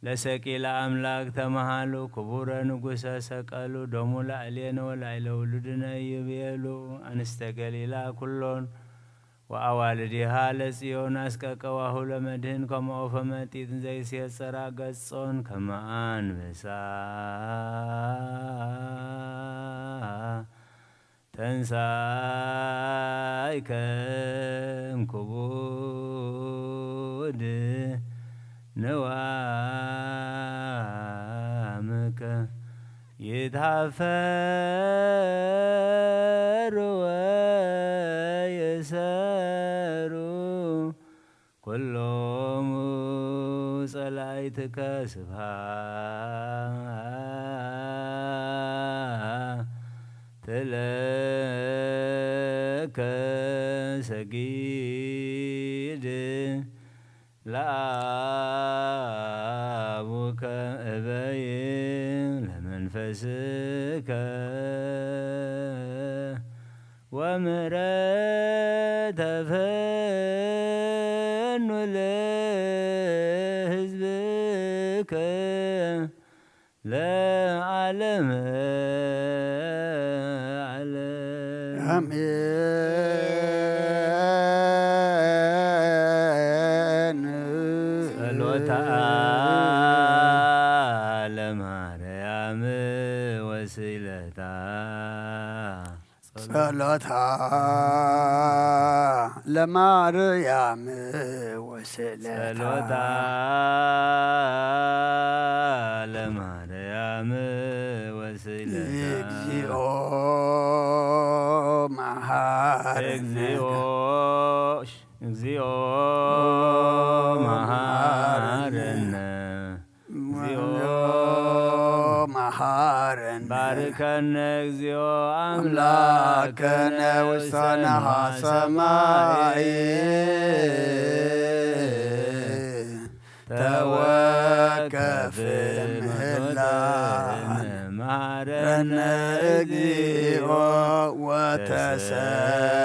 لسكي لأملاك تمهالو كبورا نقوسا سكالو دومو لألين والعيل ولدنا يبيلو أنستقلي لا كلون وأوالدها لسيون أسكاكواه لمدهن كما أفمتين زي سيسرا قصون كما أنبسا تنسايكم كبود نوامك يتحفر ويسارو كلهم صلايتك سبحان تلك سجيد لأبوك أبين لمنفسك ومرات فن لحزبك لا علم آمين صلوة على مريم وسيلتها صلوة لمريم وسيلتها صلوة لمريم وسيلتها اكزيو مهارنا باركنا اكزيو أملاكنا وصنها سمائي توكف المهلان مهارنا اكزيو وتسهل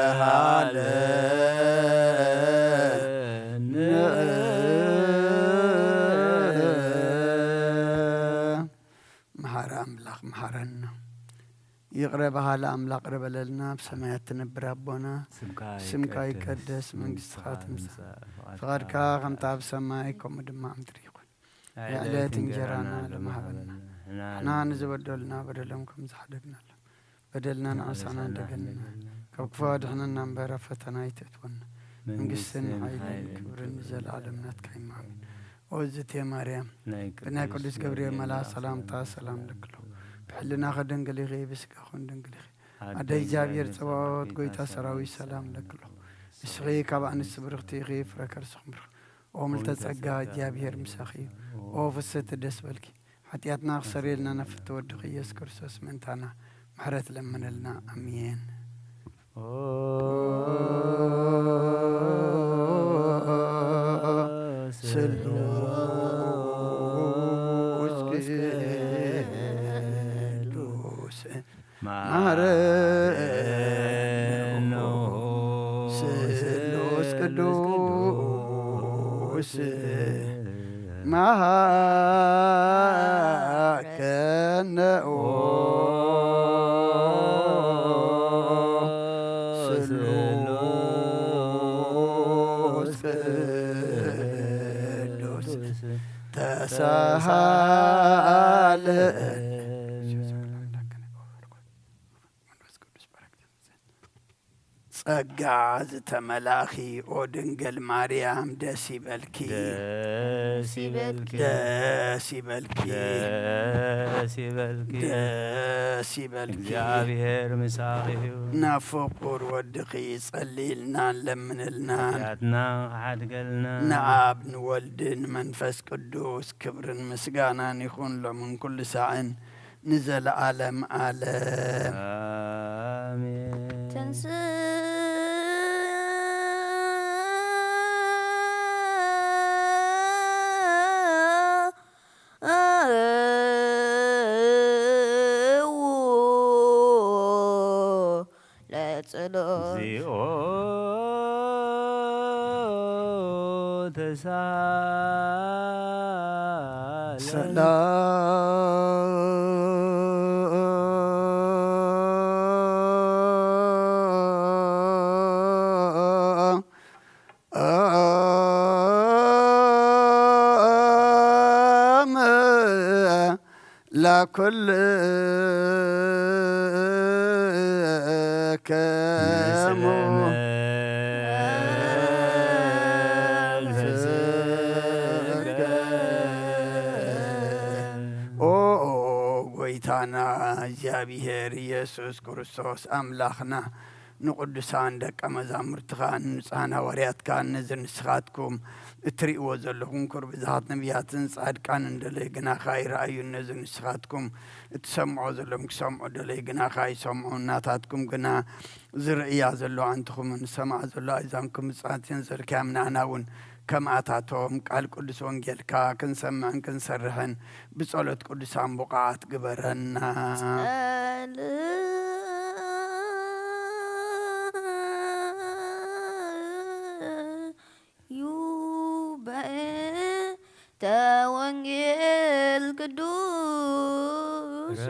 محرنا يقربها لأملاق قرب لنا بسمايات تنبر ربنا سمك يكدس من خاتم فقد كاغم تاب سمايكم دماء مدريقون يا تنجرانا لمحبنا احنا نزبدو لنا بدلنكم زحدقنا بدلنا نعسانا دقلنا كوكفاد احنا ننبرا فتنا يتتونا من قسن حيلي كبر نزل عالمنا تكاين معين وزت يا مريم بنا قدس جبريل ملا سلام تا سلام لك له بحلنا خدن قلي غيب سكا خون دنقلي عدي جابير تباوت قويتا سراوي سلام لك له اسغي كابان السبرختي غيف ركر سخمر وملت تسقى جابير مساخي وفست دس بالكي حتياتنا خسري لنا نفت ودقي يسكر سوس منتانا محرت لمن لنا امين سلوس قدوس ما كان سلوس قدوس تسهل ጸጋዝ ተመላኺ ኦ ድንግል ማርያም ደስ ይበልኪ ደስ ይበልኪ ደስ ይበልኪ እግዚአብሔር ምሳኺሁ ናፍቁር ወድኺ ጸሊልና ለምንልና ያትና ሓድገልና ንአብ ንወልድን መንፈስ ቅዱስ ክብርን ምስጋናን ይኹን ሎምን ኩሉ ሰዓን ንዘለዓለም ዓለም አሜን። እግዚኦ ተሳለ ለኩል ጎይታና እግዚአብሔር ኢየሱስ ክርስቶስ አምላኽና ንቅዱሳን ደቀ መዛሙርትኻ ንንጹሓን ሃዋርያትካ ነዝን ንስኻትኩም እትርእይዎ ዘለኹም ኩርብዛት ነቢያትን ጻድቃን እንደለይ ግናኻ ይረአዩ ነዝን ንስኻትኩም እትሰምዖ ዘሎም ክሰምዑ ደለይ ግናኻ ይሰምዑ እናታትኩም ግና ዝርእያ ዘሎ አንትኹምን ሰማዕ ዘሎ ኣይዛንኩም ምጽኣትን ዘርክያም ንኣና እውን ከማታቶም ቃል ቅዱስ ወንጌልካ ክንሰምዕን ክንሰርሕን ብጸሎት ቅዱሳን ቡቃዓት ግበረና ተወንጌል ቅዱስ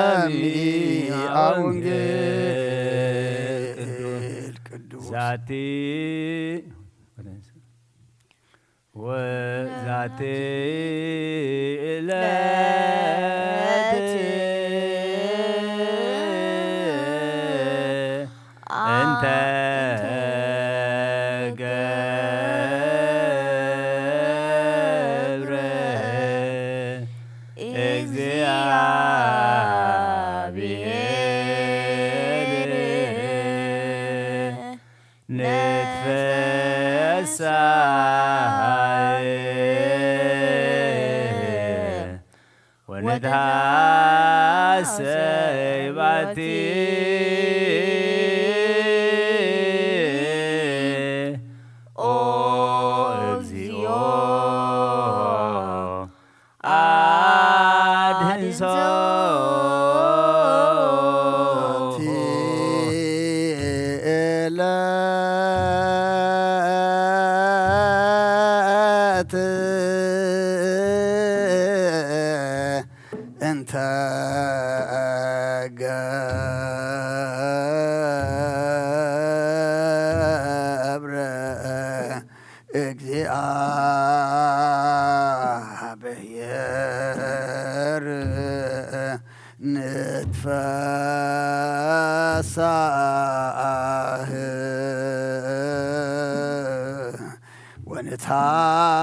ለሰሚዐ ወንጌል ቅዱስ ዛቲ ወዛቲ ዕለት እንተ ገብረ እግዚአብሔር ንትፈሳህ ወንትሐሰይ ባቲ ኦ እግዚኦ አድህንሶ ዕለት እንተ ገብረ እግዚአብሔር ንትፈሳህ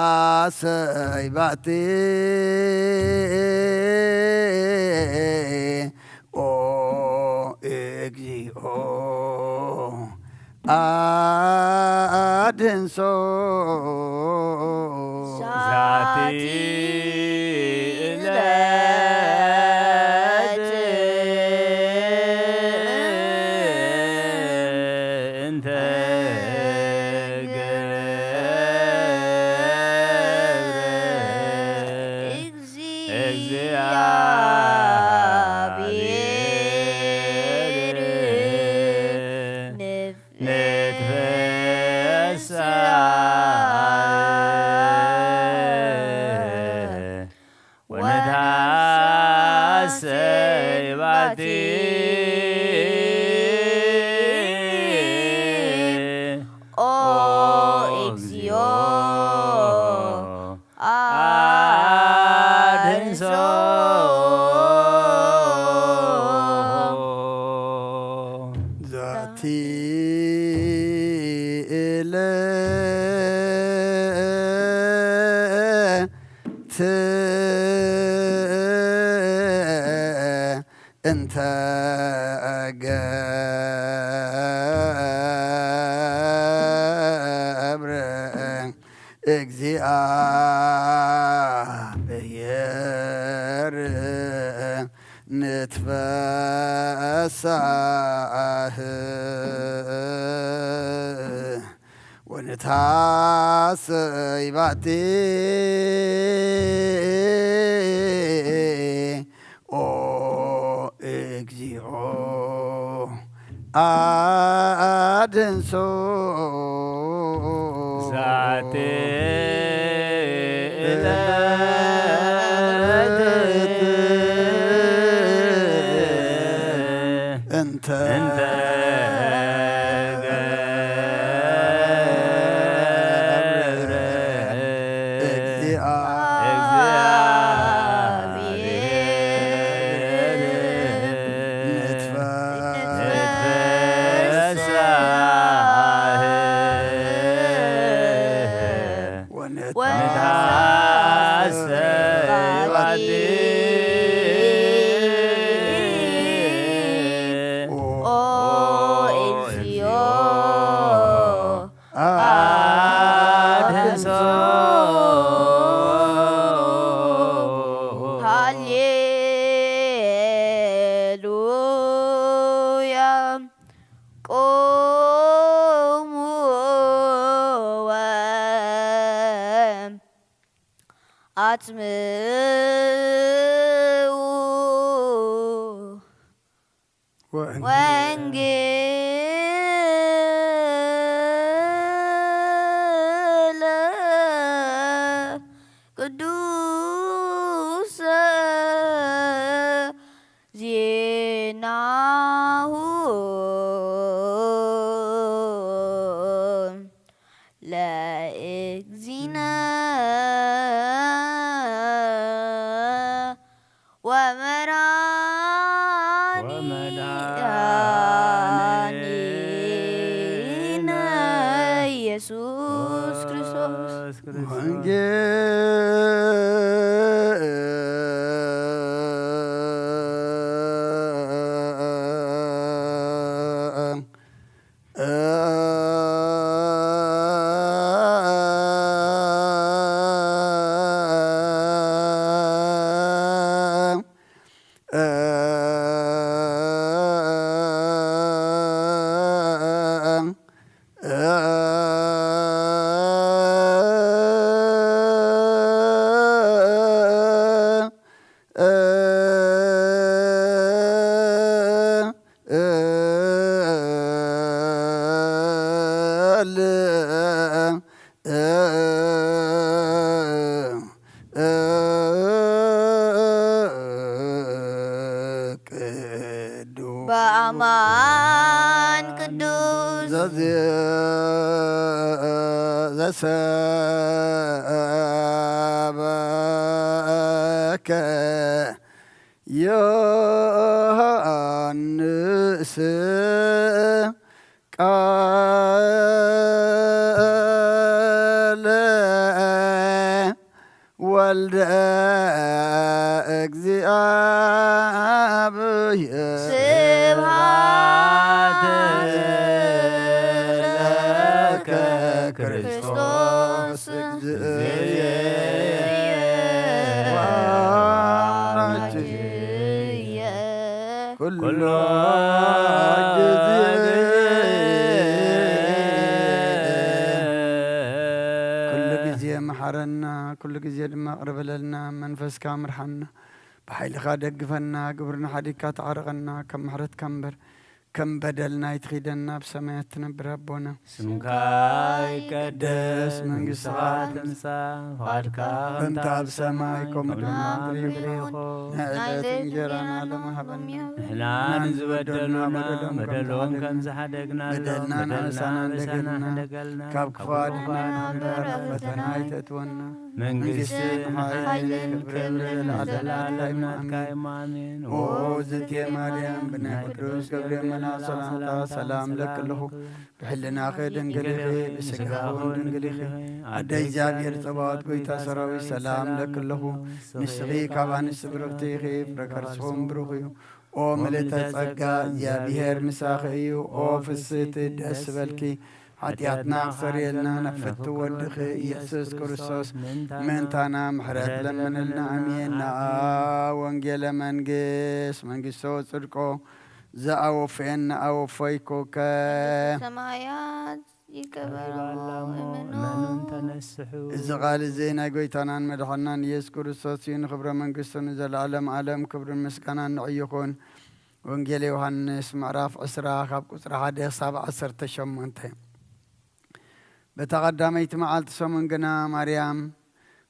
ወንትሐሰይ ባቲ ኦ እግዚኦ አድህንሶ ዛቲ ዕለት እንተ እግዚአብሔር ንትፈሳህ ወንትሐሰይ ባቲ ኦ እግዚኦ አድህንሶ ذاتي إلت انت قبر እግዚአብሔር ንትፈሳህ ወንታሰይ ባቲ ኦ እግዚኦ አድንሶ ዛቴ እንተ አትምዑ ወንጌለ ቅዱሰ ዜናሁ ለእግዚእነ ወመድኃኒነ ኢየሱስ ክርስቶስ በአማን ቅዱስ ዘሰበከ ዮሐንስ ቃለ ወልደ እግዚአብሔር ስብሐት ለከ ክርስቶስ እግዚእየ ወአምላክየ ኩሎ ጊዜ ኩሉ ጊዜ መሐረና ኩሉ ጊዜ ድማ ቅርበለልና መንፈስካ ምርሐና بحيلك دقفنا قبرنا حديكا تعرقنا كم محرت كمبر كم بدلنا يتخيدنا بسماء تنبر ربنا اسمك يقدس منقصة تمسى فاركا انت بسماءكم نعلم نعلت انجرنا لمهبنا نحنا نزبدلنا بدلهم كم زحدقنا بدلنا نعسانا دقلنا كاب كفارنا فتنا يتتونا منقص حيل كبر العدلالم نتكايم آمين وزت يا مريم بن قدوس قبل منا سلام لك له بحلنا خير دنقلخي بسقاون دنقلخي عدي جابير طبات قويتا سراوي سلام لك له نسغي كابان سبرغتي خيف ركرسهم بروخيو او ملتا تسقى جابير مساخيو او فسيت دس بلكي حتياتنا خسريلنا نفت ودخي يسوس كرسوس من تانا محرت لمن لنا امينا وانجيل منقسو صدقو زاو فين او فيكو سمايات منون تنسحو إذا قال الزينة قويتانا مدحنا يذكر السوسين خبر من قصة نزل العالم عالم كبر المسكنان نعيقون وانجيل يوحنس معراف عسرا خاب قصر حادي 17 تشمنته بتقدميت معالت سمن قنا مريم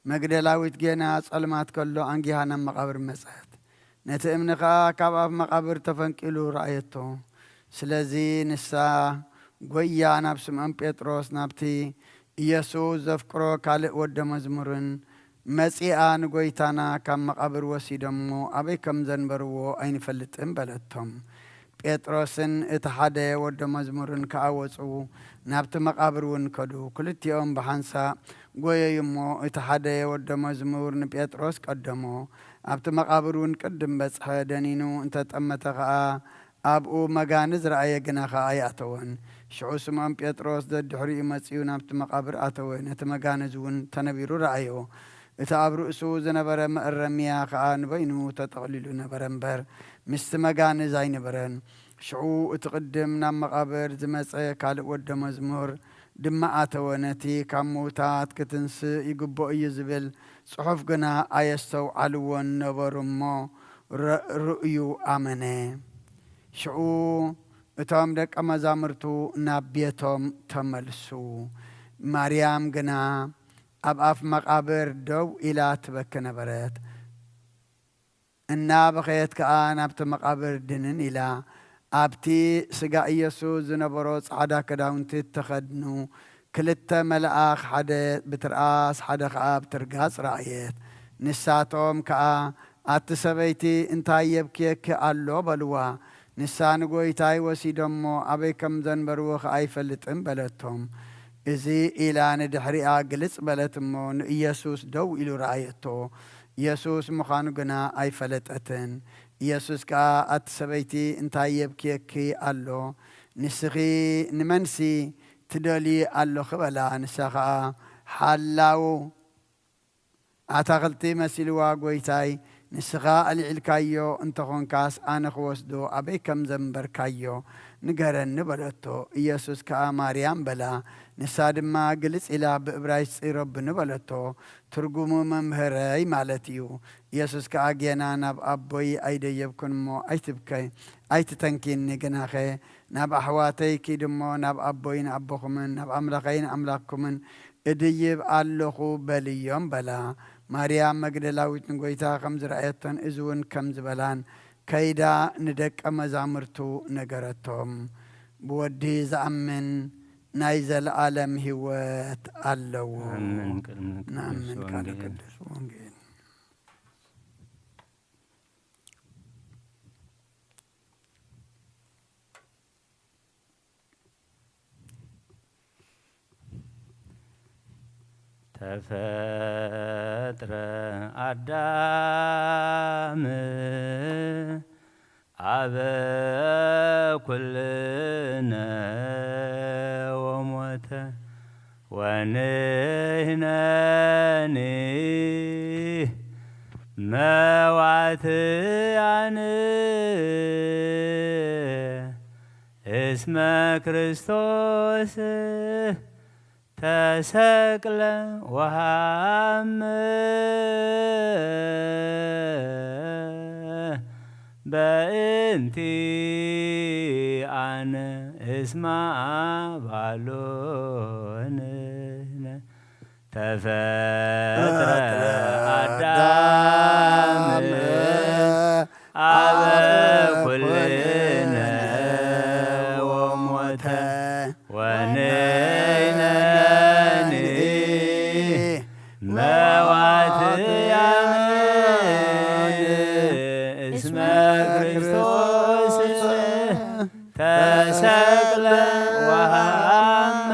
مقدلاويت جينا صلمات كله انجيهانا مقابر مسعد نتأمنقا كاباب مقابر تفنكلو رأيتو سلازي نسا قويا نابس من بيتروس نابتي يسوع زفكرو كالق ود مزمورن مسيئان قويتانا كم مقابر وسيدمو أبي كم زنبرو أين فلتن بلدتهم بيتروسن اتحادي ود مزمورن كاوصو نابت مقابرون كدو كلت يوم بحانسا قويا يمو اتحادي ود مزمورن بيتروس قدمو أبت مقابرون قدم بس حدنينو انت تأمتغا أبو مغانز رأي جناخا آياتون شعو سمان بيتروس ضد حري مسيون أبت مقابر آتون ات مغانزون تنبيرو رأيو اتعبرو اسو زنبر مقرميا خان بينو تتغللو نبرنبر مست مغانز اي نبرن شعو اتقدم نام مقابر زمسعي كالق ود مزمور دما آتونتي كاموتات كتنس يقبو يزبل صحف قنا آيستو علوان نبرمو رؤيو آمنه شعو اتام دك امزامرتو نابيتهم تملسو مريم قنا أبقى مقابر دو إلى تبكنا برات الناب خيت كأن أبت مقابر دنن إلى أبتي سقا يسوع زنبروس عدا كداون تتخدنو كلتا ملأخ حدا بترقاس حدا خاب ترقاس رأيت نساتهم كأ أتسبيتي انتاي يبكيك ألو بلوا نسان قويتاي وسيدمو أبي كم زنبروخ أي فلتن بلتهم إذي إلى ندحري أقلس بلتمو يسوس دو إلو رأيتو يسوس مخانو قنا أي فلتأتن يسوس كا أتسبيتي انتاي يبكيكي ألو نسخي نمنسي تدولي ألو خبلا نسخا حالاو أتغلتي مسيلوا قويتاي نسخا العلكايو انتخون كاس أنا خوصدو أبي كم زنبر كايو نقرن نبلتو يسوس كا مريم بلا نساد ما قلت إلى بإبرايس رب نبلتو ترجمو ممهري مالتيو يسوس كا جينا ناب أبوي أيدي يبكن مو أيتبكي أيتتنكين نجناخي ناب أحواتي كيدمو ناب أبوي نابخمن ناب أملاقين أملاقكمن إديب ألخو بليوم بلا مريم مقدلاويت نقويتا خمز رأيتن إزون كمز بلان كيدا ندك أمزامرتو نقرتهم بودي زعمن نايزل عالم هوات اللو نعم من كان قدس وانجيل تفتر أدام عبا كلنا وموت ونهناني موعت عني اسم كريستوس تسقل وهم بإ በእንቲ አነ እስማ ባሎን ተፈጥረ አዳም አበ ኩልነ ወሞተ ወነይነኒ መዋትያን እስመ ክርስቶስ ተሰቅለ ወሃመ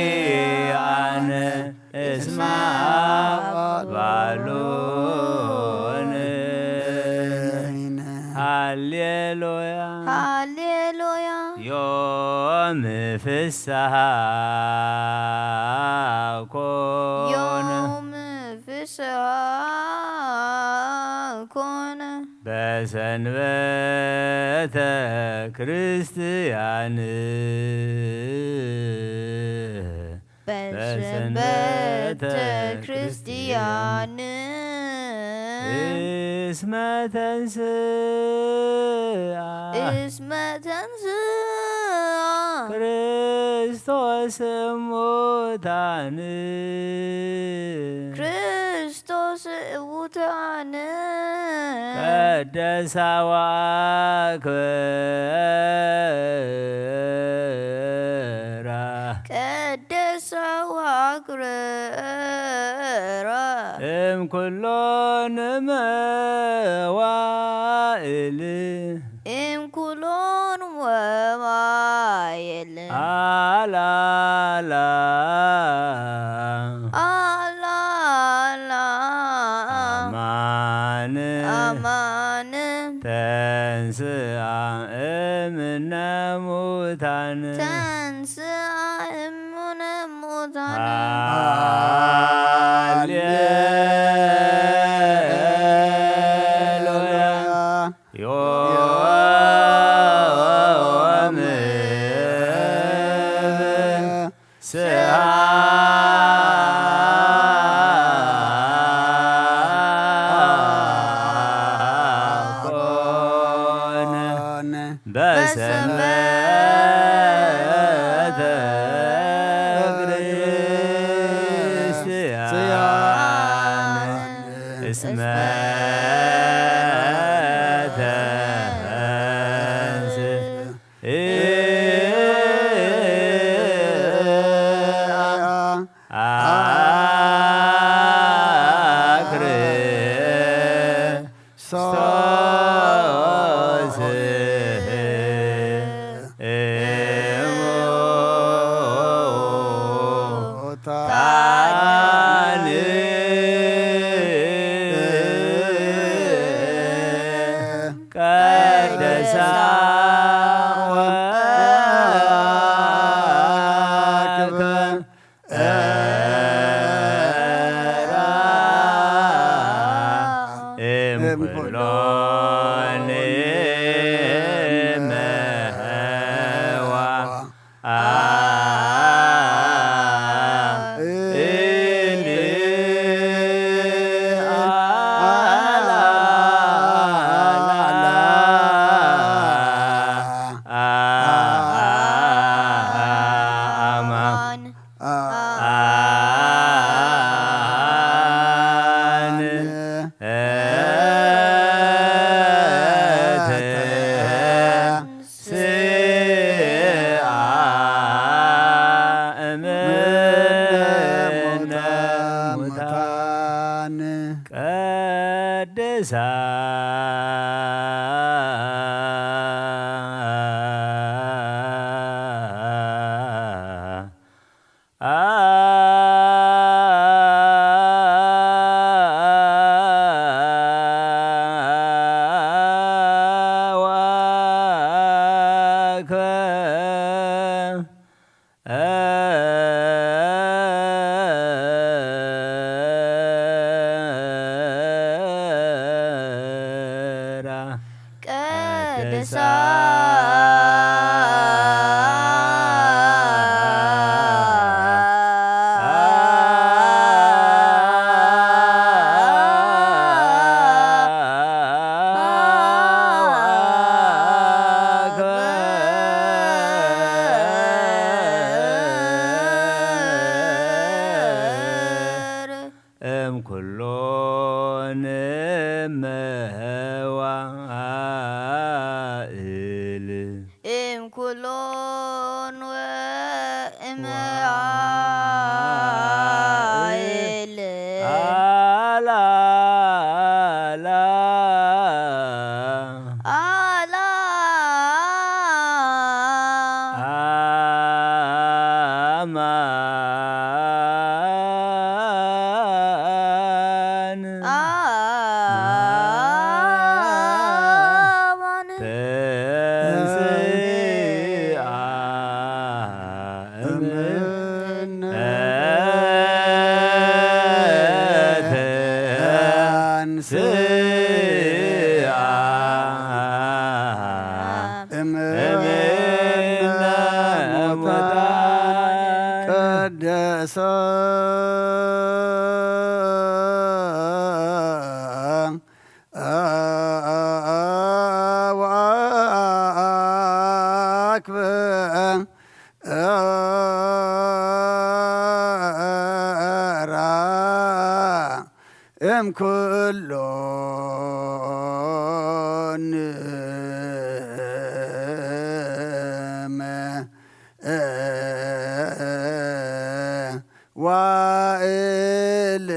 በእንቲአነ እስማ ባሎን ሃሌሉያ ሃሌሉያ ዮም ፍስሐ ኮነ ዮም ፍስሐ ኮነ በሰንበተ ክርስቲያን በሰንበተ ክርስቲያን እስመ ተንሥአ ክርስቶስ እሙታን ክርስቶስ እሙታን ቀደሳ ወአክብራ ቀደሰ ወአክብራ እምኩሎን መዋዕል እምኩሎን መዋዕል አላላ አላላ አማን አማን ተንሥአ እምነ ሙታን ተንሥአ እሙነ ሙታን ሃሌሉያ ዮም ፍስሐ ኮነ በሰንበተ ክርስቲያን እስመ ቀደሳ እምኩሎን ቀደሳ እምኩሎን መዋእል እምኩሎን ወእመዋእል እምኩሎን መዋእል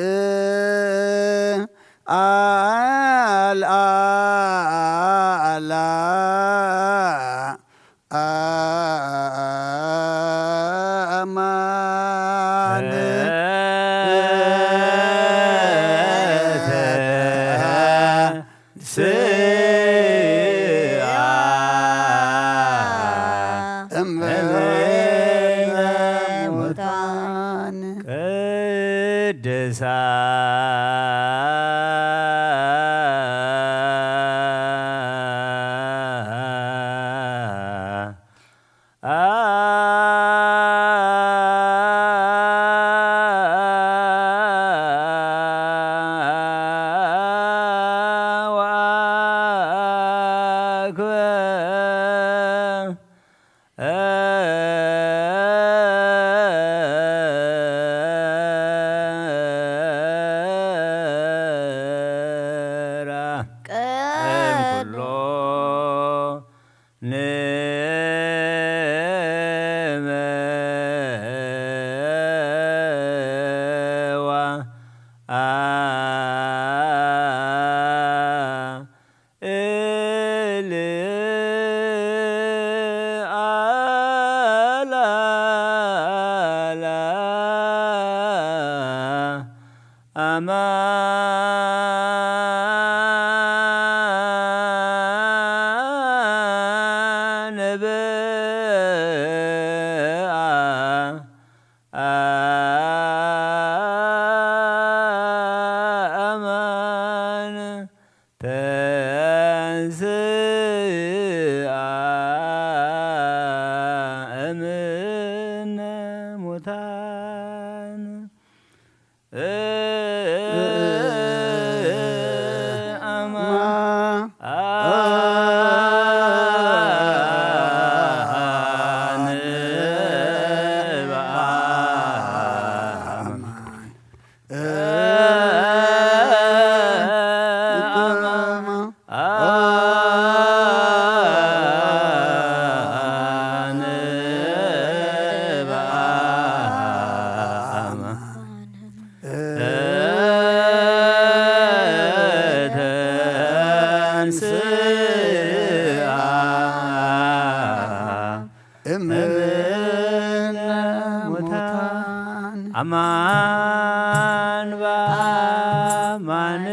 አማን በአማን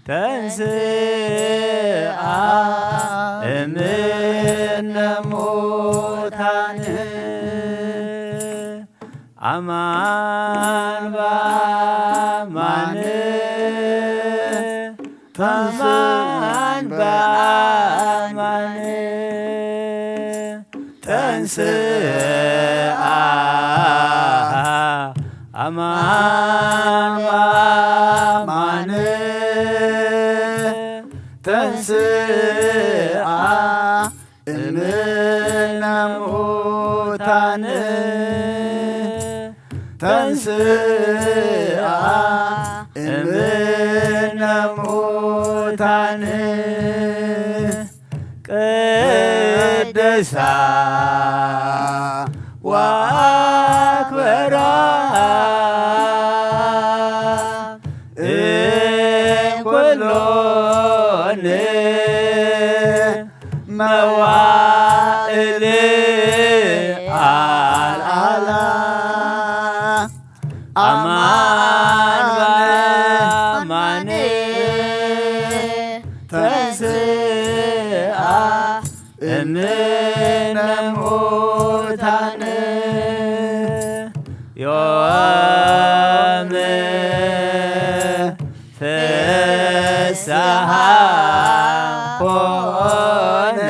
ተንሥአ እምነ ሙታን አማን በአማን አማን በአማን ተንሥአ አማን በአማን ተንሥአ እምነ ሙታን ተንሥአ እምነ ሙታን ቅድሳ ወአክበራ እምኩሎን መዋዕል አልዓላ አማን በአማን ተንሥአ እምነ ሙታን ዮም ፍስሐ ኮነ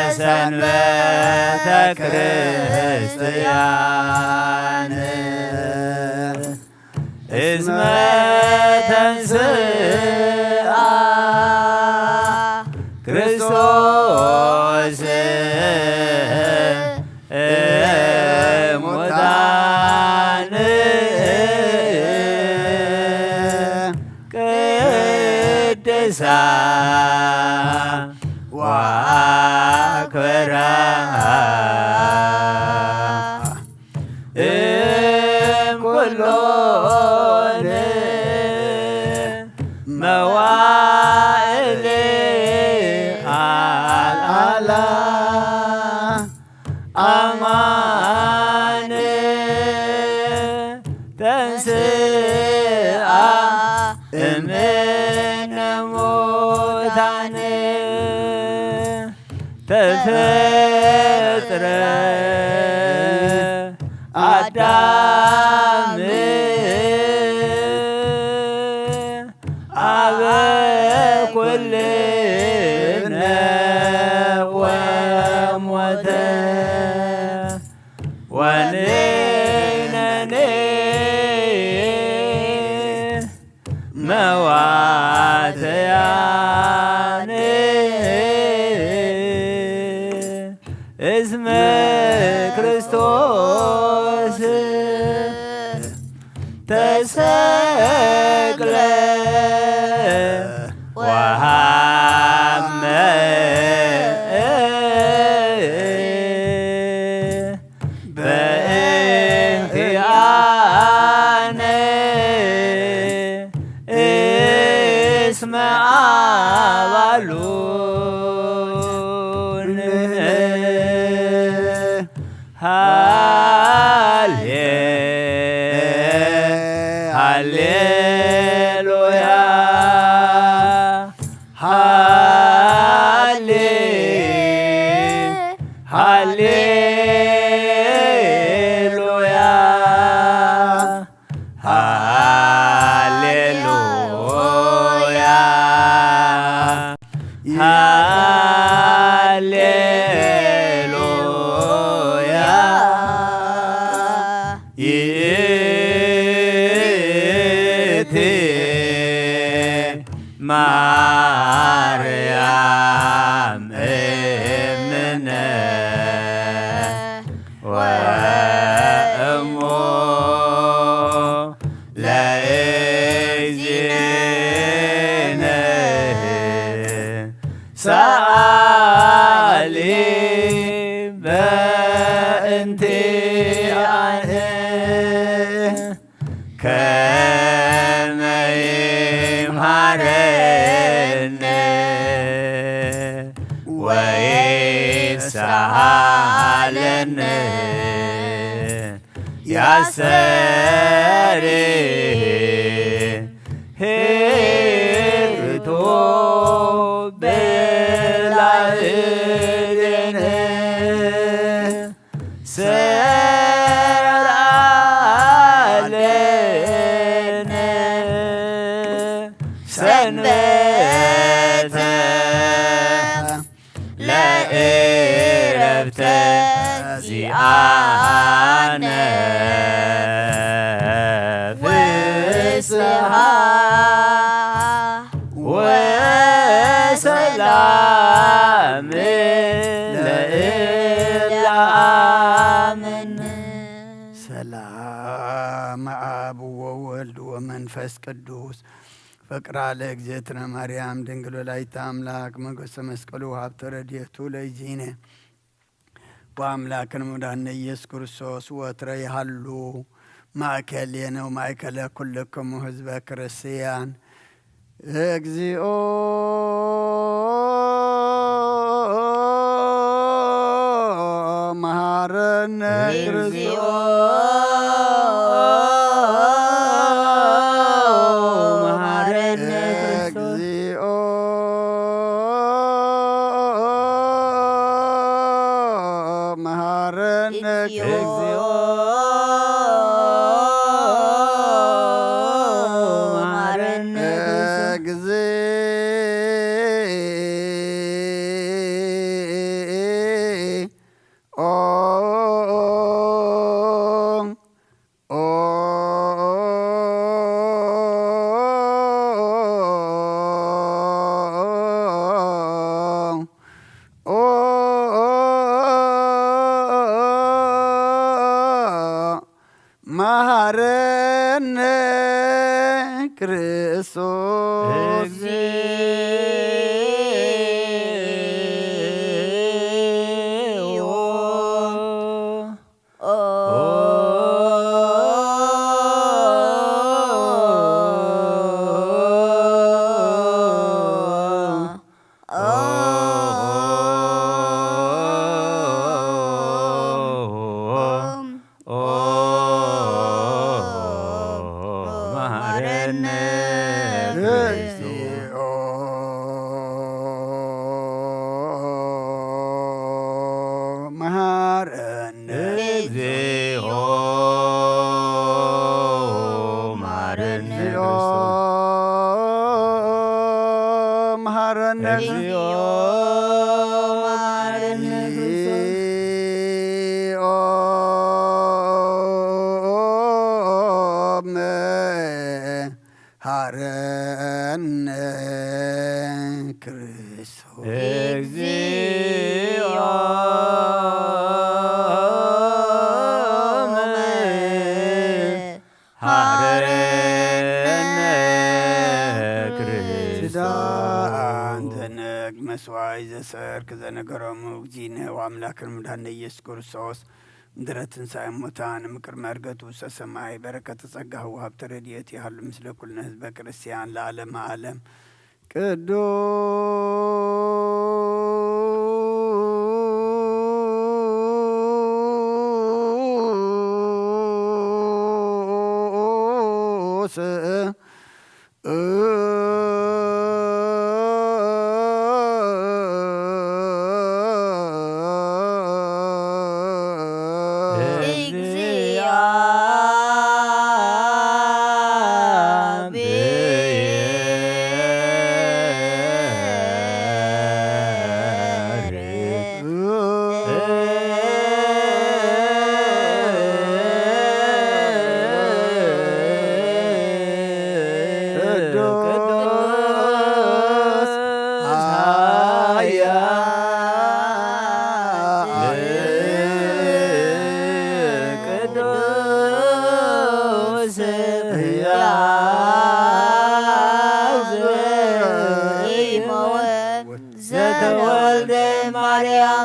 በሰንበተ ክርስቲያን እስመ ተንሥአ ክርስቶስ እሙታን ቅድሳ ወአክበራ እምኩሎን መዋዕል አልዓላ አማን ተንሥአ እምነ ሙታን ተፈጥረ አዳም አበ ኩልነ ወሞተ ወንሕነኒ መዋዕያን እስመ ክርስቶስ ተሰቅለ ወሐመ በእንቲአነ እስመ አባሉን ሃሌሉያ ሃሌሉያ ሃሌሉያ ሃሌሉያ ይእቲ ማርያም እምነ ወእሙ ለእግዚእነ ሰአሊ በእንቲአነ ከመ ይምሃረነ ወይትሳሃለነ ያሰሪ ሄርቶ በላዕሌነ ሰርዓለነ ሰንበተ ለዕረፍተ ዚአነ ፍስሐ ወሰላም ለእለ በስመ አብ ወወልድ ወመንፈስ ቅዱስ ፍቅራ ለእግዝእትነ ማርያም ድንግል ወላዲተ አምላክ ሞገሰ መስቀሉ ሀብተ ረድኤቱ ለይእዜነ ወአምላክነ መድኃኒነ ኢየሱስ ክርስቶስ ወትረ ይሃሉ ማእከሌነ ወማእከለ ኩልክሙ ህዝበ ክርስቲያን እግዚኦ መሐረነ መሐረነ ክርስቶስ መሐረነ ክርስቶስ እግዚኦ መሐረነ ክርስቶስ አንተነግ መስዋዕት ዘሰርክ ዘነገሮሙ እግዚእነ ወአምላክነ መድኃኒነ ኢየሱስ ክርስቶስ ምድረ ትንሣኤ ሙታን ምክር መርገቱ ውስተ ሰማይ በረከተ ጸጋሁ ሀብተ ረድኤት ያህሉ ምስለ ኩልነ ህዝበ ክርስቲያን ለዓለመ ዓለም ቅዱስ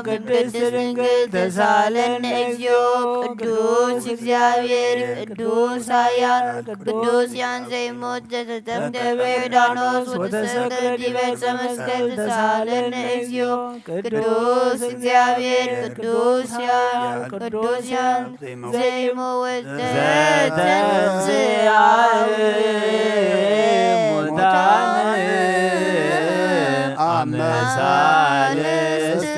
ቅድስት ድንግል ተሳለን እግዚኦ ቅዱስ እግዚአብሔር ቅዱስ ኃያል ቅዱስ ያን ዘይሞት ዘተጠምደ በዮርዳኖስ ወተሰቅለ ዲበ ዕፀ መስቀል ተሳለን እግዚኦ ቅዱስ እግዚአብሔር ቅዱስ ያን ዘይሞት ዘተንሥአ እሙታን አመ ሣልስት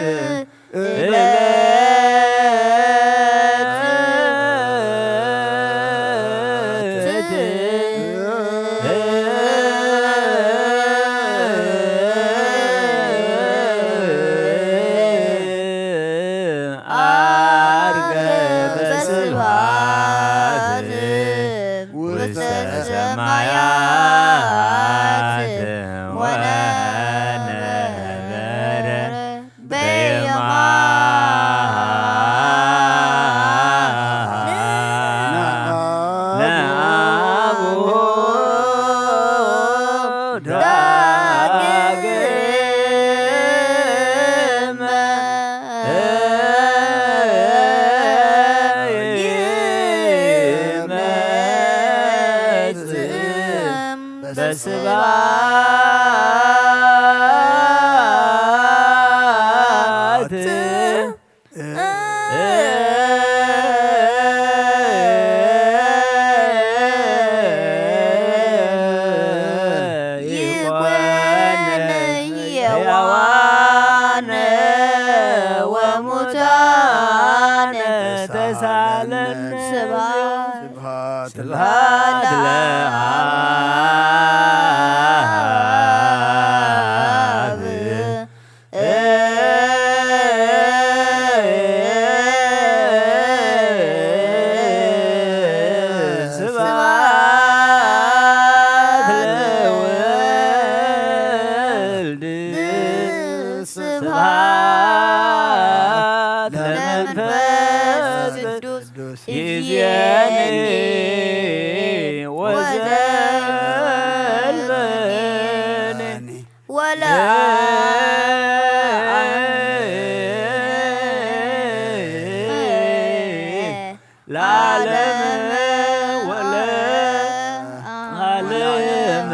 በየማነ ወስብሐት ይኮነ ሕያዋነ ወሙታነ ተሳለነ ስብሐት ስብሐት ለአብ ስብሐት ለወልድ ስብሐት ለመንፈስ ቅዱስ ይእዜኒ ወዘልፈኒ ወላ ለዓለመ ወለዓለመ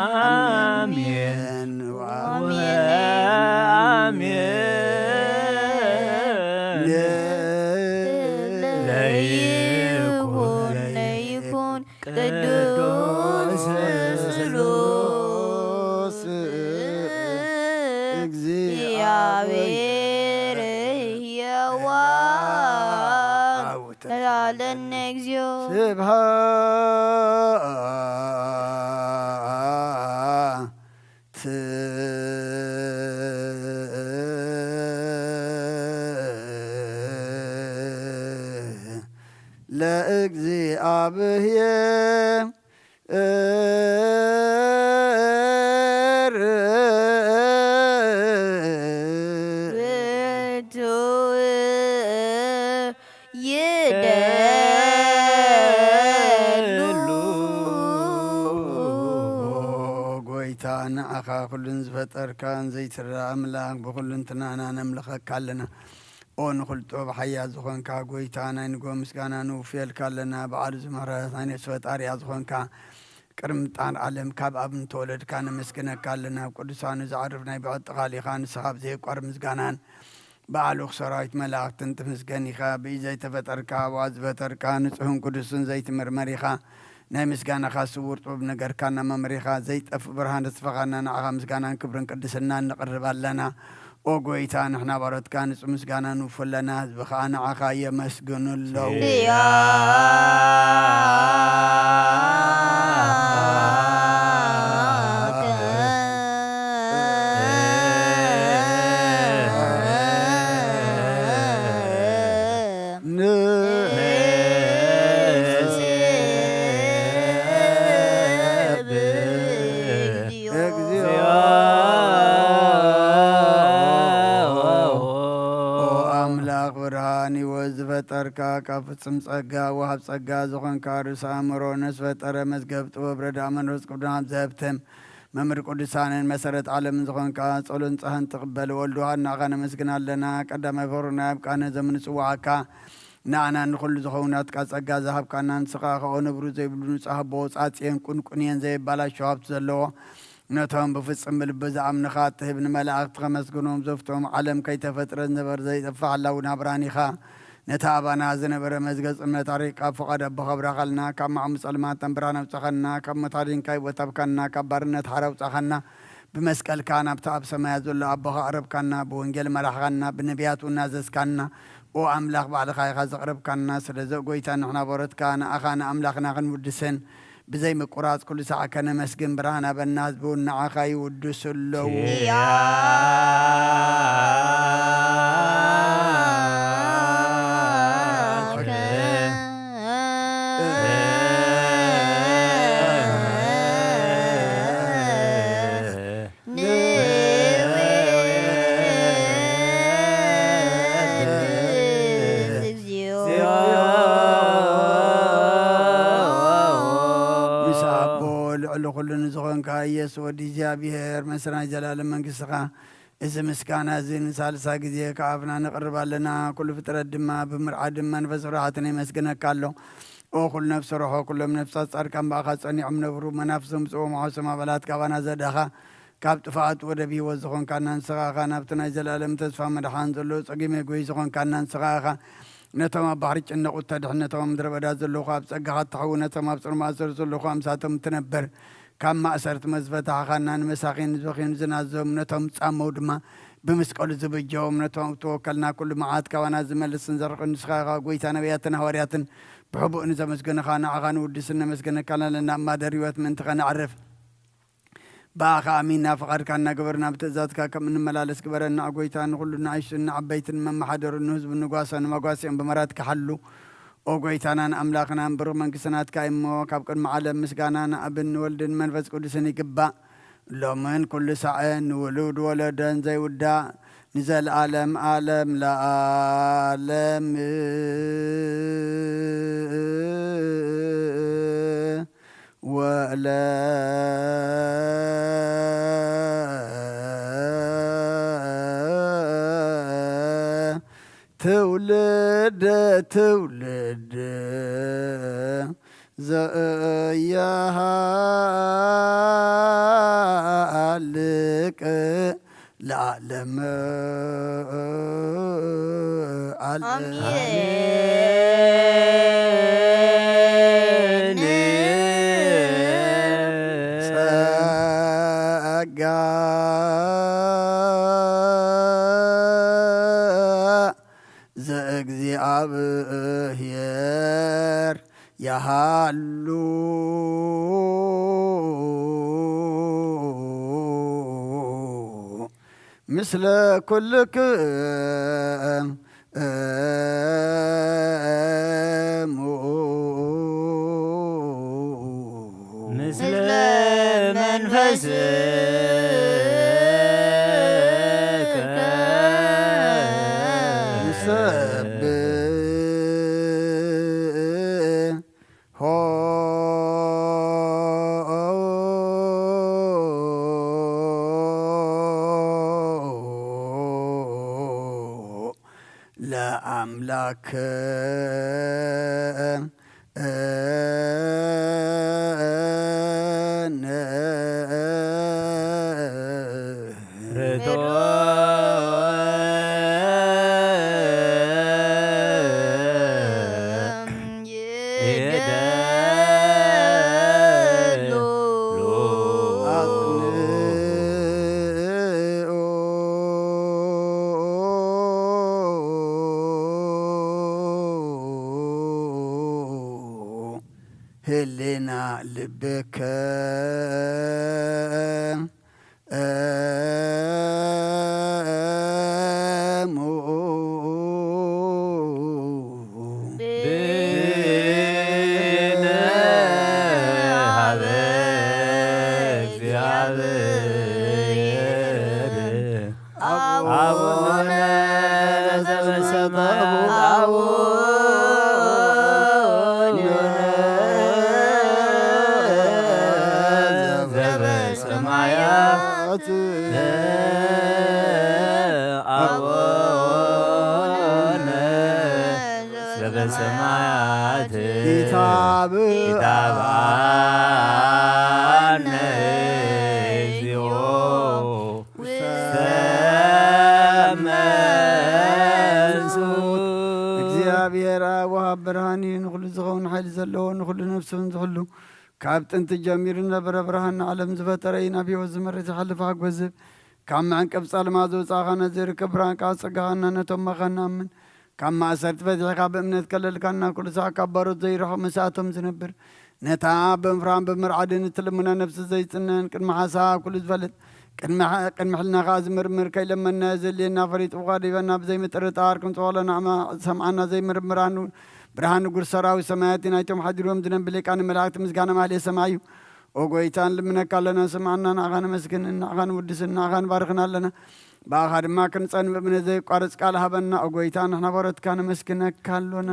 አሜን ወአሜን ለይኩን ቅዱስ ስሉስ እግዚአብሔር ሕያዋን ለዓለነ እግዚኦ ስብሐት ለእግዚአብሔር ብርቱ ይደሉ ጎይታ ንዓኻ ኩሉን ዝፈጠርካን ዘይትረአ ኣምላኽ ብኩሉን ትናና ነምልኸካ ኣለና ኦ ንኽልጦ ብሓያ ዝኾንካ ጎይታ ናይ ንጎ ምስጋና ንውፍየልካ ኣለና በዓሉ ዝምህረት ናይ ነፍሲ ፈጣሪያ ዝኾንካ ቅድሚ ጣር ዓለም ካብ ኣብ እንተወለድካ ነመስግነካ ኣለና ቅዱሳኑ ዝዓርፍ ናይ ብዕጥኻ ሊኻ ንስኻ ብዘይቋር ምስጋናን በዓሉኽ ሰራዊት መላእኽትን ትምስገን ኢኻ ብኢ ዘይተፈጠርካ ኣብዋ ዝፈጠርካ ንጹህን ቅዱስን ዘይትምርመር ኢኻ ናይ ምስጋናኻ ስውር ጥበብ ነገርካና መምሪኻ ዘይጠፍእ ብርሃን ተስፋኻና ንዓኻ ምስጋናን ክብርን ቅድስናን ንቕርብ ኣለና ኦ ጎይታ ንሕና ባሮትካ ንጹህ ምስጋና ንውፍ ኣለና ህዝቢ ከዓ ንዓኻ የመስግኑ ኣለዉ ዝፈጠርካ ካብ ፍጽም ጸጋ ወሃብ ጸጋ ዝኾንካ ርእሰ ኣእምሮ ነስፈጠረ መዝገብ ጥበብ ረዳእ መንፈስ ቅዱስ ዘህብትም መምህር ቅዱሳንን መሰረት ዓለምን ዝኾንካ ጸሎን ጸህን ትቕበል ወልዱ ናኻ ነመስግን ኣለና ቀዳማይ ፈሩና ያብቃነ ዘመን ጽዋዓካ ንኣና ንኹሉ ዝኾውናትካ ጸጋ ዝሃብካና ንስኻ ከኦ ንብሩ ዘይብሉ ንጹህ ቦ ጻጽየን ቁንቁንየን ዘይባላሸ ሃብቲ ዘለዎ ነቶም ብፍጽም ብልቢ ዝኣምንኻ እትህብ ንመላእኽቲ ከመስግኖም ዘፍቶም ዓለም ከይተፈጥረ ዝነበረ ዘይጠፋሕ ኣላው ናብራን ኢኻ ነታ ኣባና ዝነበረ መዝገብ ጽምነት ኣሪቕካ ፍቓድ ኣቦኸብራኻልና ካብ ማዕሙ ጸልማት ተንብራን ኣውፅኸና ካብ ሞታድንካ ይወታብካና ካብ ባርነት ሓረ ኣውፅኻና ብመስቀልካ ናብቲ ኣብ ሰማያት ዘሎ ኣቦኻ ኣቕረብካና ብወንጌል መራሕኻና ብነቢያት እናዘዝካና ኦ ኣምላኽ ባዕልኻ ኢኻ ዘቕረብካና ስለዚ ጎይታ ንሕና በረትካ ንኣኻ ንኣምላኽና ክንውድስን ብዘይ ምቁራጽ ኩሉ ሰዓት ከነመስግን ብርሃን ኣበና ህዝቢ ንዓኻ ይውድሱ ኣለዉ ኩሉን ዝኾንካ ኢየሱስ ወዲ እግዚኣብሔር መስራይ ዘላለም መንግሥትኻ እዚ ምስጋና እዚ ንሳልሳ ግዜ ከኣፍና ንቕርብ ኣለና ኩሉ ፍጥረት ድማ ብምርዓድን መንፈስ ፍርሃትን የመስግነካ ኣሎ أخل نفس روحه كل من نفس صار كم بأخذ صنيع من برو منافسهم سو معصم بلاد كوانا زدها كابت فات ودبي وزخون كان نسخة نبتنا زلالم تسفى مدحان زلو سقيم يقوي زخون كان نسخة نتما بحرج إن قلت دحنا نتما مدرب داز زلو خاب سقعت حو نتما بصر ما أسر زلو خام ساتم تنبر كم ما أسرت مزفتها خانان مساقين زخين زنازم نتم تأمود ما بمسكول زبجوم نتوم توكلنا كل معات كوانا زمل السنزرق النسخة قويتنا بياتنا هورياتن بحبو إنزا مسجن خانا عغان ودسنا مسجن كان لنا ما دريوات من تغنى عرف باخا أمينا فقر كان قبرنا بتزادك كم من ملالس قبرنا قويتان كلنا عيشنا عبيتن من محضر النهز بالنقاسة مقاسين بمرات كحلو وقويتانا أملاقنا برغم كسنات كايمو كابكن معلم مسجانا ابن ولدن منفس قدسني كبا لو من كل ساعة ولود ولدن زي ودا نزل عالم عالم لا عالم ولا تولد تولد زيها لك العالم እግዚአብሔር ያሃሉ ምስለ ኩልክም ምስለ መንፈስ ለአምላክ ህሊና ልብከ በሰማያት ኢታብአነ እግዚኦ ውስተ መንሱት እግዚአብሔር አብ ወሀብ ብርሃን ንኹሉ ዝኸውን ሓይሊ ዘለዎ ንኹሉ ነፍስን ዝኽሉ ካብ ጥንቲ ጀሚሩ ነበረ ብርሃን ዓለም ዝፈጠረ ኢና ብሕይወት ዝመርሕ ዝሓልፍ ሓጐዝብ ካብ መዕንቀብ ጻልማ ዘውፃእኻ ነዘይርከብ ብርሃን ካብ ፀጋኻና ነቶም መኸናምን ካብ ማእሰርቲ ፈቲሕካ ብእምነት ከለልካና ኩሉ ሰዓት ካብ ባሮት ዘይረኽብ መሳእቶም ዝነብር ነታ ብምፍራን ብምርዓድን እትልሙና ነፍሲ ዘይፅነን ቅድሚ ሓሳብ ኩሉ ዝፈልጥ ቅድሚ ሕልናኻ ዝምርምር ከይለመና ዘልየና ፈሪጡ ዲበና ብዘይምጥርጣር ክንፅወለና ሰምዓና ዘይምርምራን ብርሃን ንጉር ሰራዊ ሰማያት ናይቶም ሓዲሮም ዝነብር ሊቃነ መላእክቲ ምስጋና ማህሌ ሰማዩ ወጎይታን ልምነካ ኣለና ስምዓና ንዓኻ ነመስግን ንዓኻ ንውድስን ንዓኻ ንባርኽና ኣለና ባኻ ድማ ክንፀን ብእምነት ዘይቋርፅ ቃል ሃበና ወጎይታ ንሕና በረትካ ነመስግነካ ኣሎና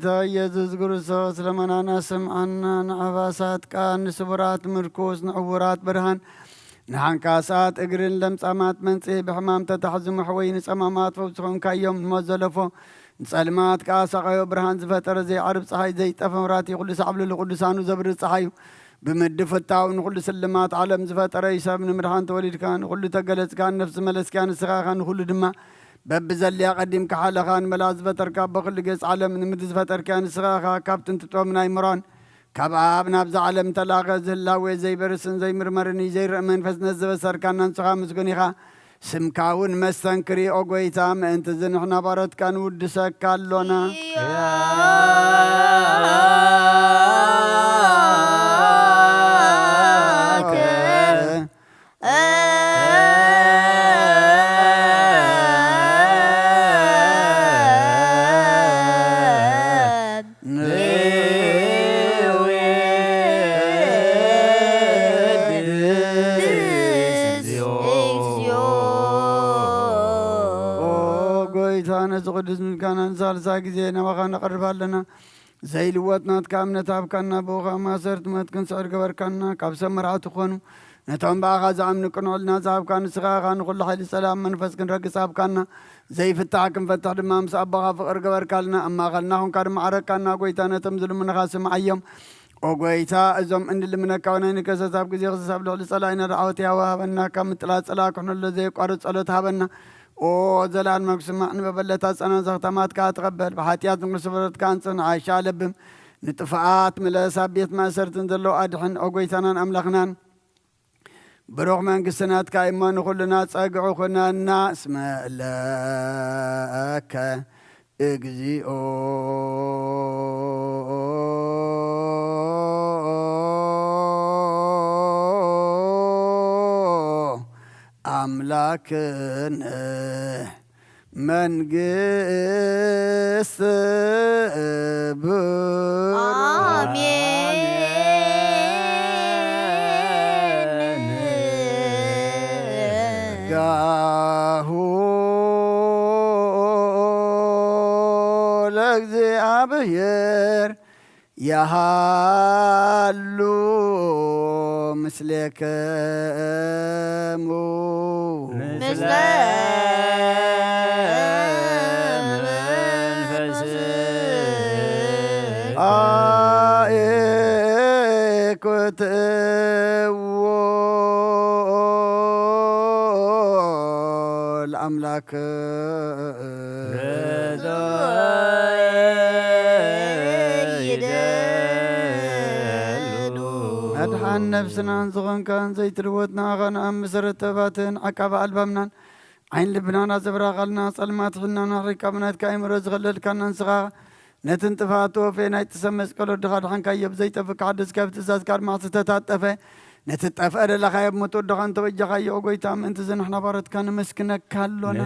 ጎይታ ኢየሱስ ክርስቶስ ለመናና ስምዓና ንዓባሳት ቃል ንስቡራት ምርኩስ ንዕውራት ብርሃን ንሓንካሳት እግርን ለምጻማት መንጽሔ ብሕማም ተታሕዙ መሕወይ ንጸማማት ፈውስኹምካዮም ንሞት ዘለፎ ንጸልማት ከዓ ሰቐዮ ብርሃን ዝፈጠረ ዘይዓርብ ፀሓይ ዘይጠፈ ምራት ይኹሉ ሳዕብሉ ንቅዱሳኑ ዘብርህ ፀሓዩ ብምድብ ፍታው ንኹሉ ስልማት ዓለም ዝፈጠረ ይሰብ ንምድሓን ተወሊድካ ንኹሉ ተገለጽካ ነፍሲ መለስካ ንስኻኻ ንኹሉ ድማ በብዘልያ ቀዲምካ ሓለኻ ንመላእ ዝፈጠርካ በኹሉ ገጽ ዓለም ንምድሪ ዝፈጠርካ ንስኻኻ ካብ ጥንትጦም ናይ ምሮን ካብ ኣብ ናብዛ ዓለም ተላኸ ዝህላዌ ዘይበርስን ዘይምርመርን ዘይርእ መንፈስነት ዝበሰርካና ንስኻ ምስጉን ኢኻ ስምካ እውን መስተንክሪ ኦ ጐይታ ምእንቲ ዝንሕና ባሮትካ ንውድሰካ ኣሎና ቅዱስ ምልካና ንሳልሳ ጊዜ ናባኻ ነቐርብ ኣለና ዘይልወጥናትካ እምነት ሃብካና ብኡኻ ማሰርት መትክን ስዕር ገበርካና ካብ ሰብ መርዓት ትኾኑ ነቶም በኣኻ ዝኣምኑ ቅንዑልና ዝሃብካ ንስኻኻ ንኹሉ ሓይሊ ሰላም መንፈስ ክንረግፅ ሃብካና ዘይፍታሕ ክንፈትሕ ድማ ምስ ኣባኻ ፍቕር ገበርካልና ኣማኸልና ኹንካ ድማ ዓረካና ጐይታ ነቶም ዝልምንኻ ስምዓዮም ኦ ጐይታ እዞም እንልምነካ ናይ ንከሰት ኣብ ግዜ ክስሳብ ልዕሊ ጸላኢና ዳዓወት ያዋ ሃበና ካብ ምጥላት ጸላ ክሕነሎ ዘይቋርፅ ጸሎት ሃበና ኦ ዘላን መክስማዕ ንበበለታት ጸናንዘኽተማትካ ትቐበል ብሓጢኣት ንክርስበረትካ ንጽንዓ ይሻለብም ንጥፍኣት ምለሳ ቤት ማእሰርትን ዘለዎ ኣድሕን ኦ ጐይታናን ኣምላኽናን ብሩኽ መንግስትናትካ እሞ ንኹሉና ጸግዑ ኹናና እስመ ለከ እግዚኦ አምላክን መንግስት አሜን ጋሁ ለእግዚአብሔር ያሃሉ ምስሌከሙ ምስለ መንፈስህ አእኩትዎ ለአምላክ መድሓን ነፍስናን ዝኾንካን ዘይትልወጥና ኸን ኣብ መሰረተባትን ዓቃባ ኣልባምናን ዓይን ልብናና ዘብራቐልና ጸልማት ሕናና ሪቃብናትካ ኣይምሮ ዝኸለልካና ንስኻ ነትን ጥፋት ወፌ ናይ ጥሰብ መስቀሎ ድኻ ድሓንካዮ ብዘይጠፍካ ሓደስካ ብትእዛዝካ ድማ ዝተታጠፈ ነቲ ጠፍአ ደለኻዮ ብመትወድኻ እንተበጀኻዮ ኦ ጐይታ ምእንቲ ዝንሕና ባሮትካ ንመስክነካ ኣሎና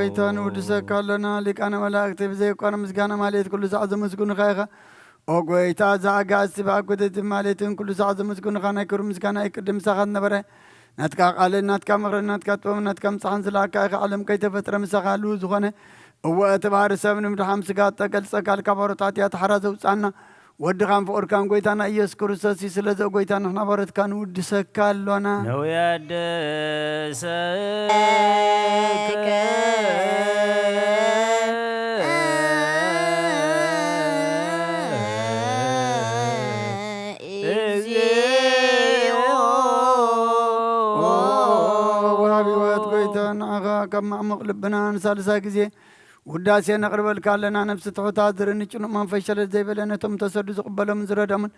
ጌታ ንውድሰካ ኣለና ሊቃነ መላእክቲ ብዘይቋነ ምስጋና ማለት ኩሉ ሰዓት ዘመስግኑኻ ኢኻ ኦ ጐይታ ዝኣጋእዝቲ ብኣጐደቲ ማለትን ኩሉ ሰዓት ዘመስግኑኻ ናይ ክብሪ ምስጋና ይቅድም ምሳኻ ነበረ ናትካ ቃልን ናትካ ምኽርን ናትካ ጥበብን ናትካ ምፅሓን ዝለኣካ ኢኻ ዓለም ከይተፈጥረ ምሳኻ ልው ዝኾነ እወ እቲ ባህሪ ሰብ ንምድሓም ስጋ ተገልጸካ ልካ ባሮታት እያ ተሓራ ዘውፃና ወድኻን ፍቑርካን ጐይታና ኢየሱስ ክርስቶስ ስለዚ ጐይታ ንሕና ባሮትካ ንውድሰካ ኣሎና ነውያደሰከ ወሃቢ ሕይወት ጐይታ ንዓኻ ካብ ማዕሙቕ ልብና ንሳልሳ ጊዜ ውዳሴ ነቕርበልካ ኣለና ነፍሲ ትሑታት ዝርኒ ጭኑቕ መንፈስ ሸለል ዘይበለ ነቶም ተሰዱ ዝቕበሎምን ዝረደምን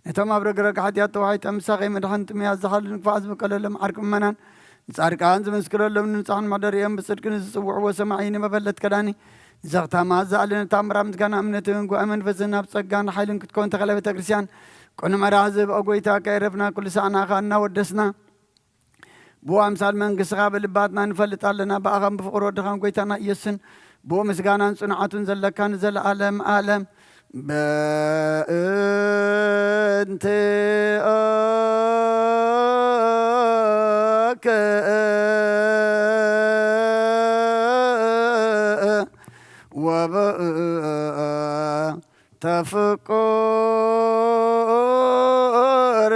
ነቶም ኣብ ረግረግ ሓጢኣት ተዋሒጦም ምሳኸይ መድሓንቲ ምያዝ ዝሓሉ ንክፋእ ዝብቀለሎም ዓርቂ ምእመናን ንጻድቃን ዝመስክረሎም ንምንጻሕን ማደሪኦም ብጽድቅን ዝጽውዕዎ ሰማዒ ንመበለት ከዳኒ ንዘኽታማ ዝኣልን ታምራ ምስጋና እምነትን ጉዕ መንፈስን ኣብ ጸጋን ሓይልን ክትኮን ተኸለ ቤተ ክርስቲያን ቁኑ መራህ ዝህብ ኦ ጐይታ ከይረፍና ኩሉ ሰዓናኻ እናወደስና ብኡ ኣምሳል መንግሥትኻ ብልባትና ንፈልጥ ኣለና ብኣኻን ብፍቕሪ ወድኻን ጐይታና ኢየሱስን ብኡ ምስጋናን ጽኑዓቱን ዘለካ ንዘለዓለም ዓለም በእንተ ተፍቁር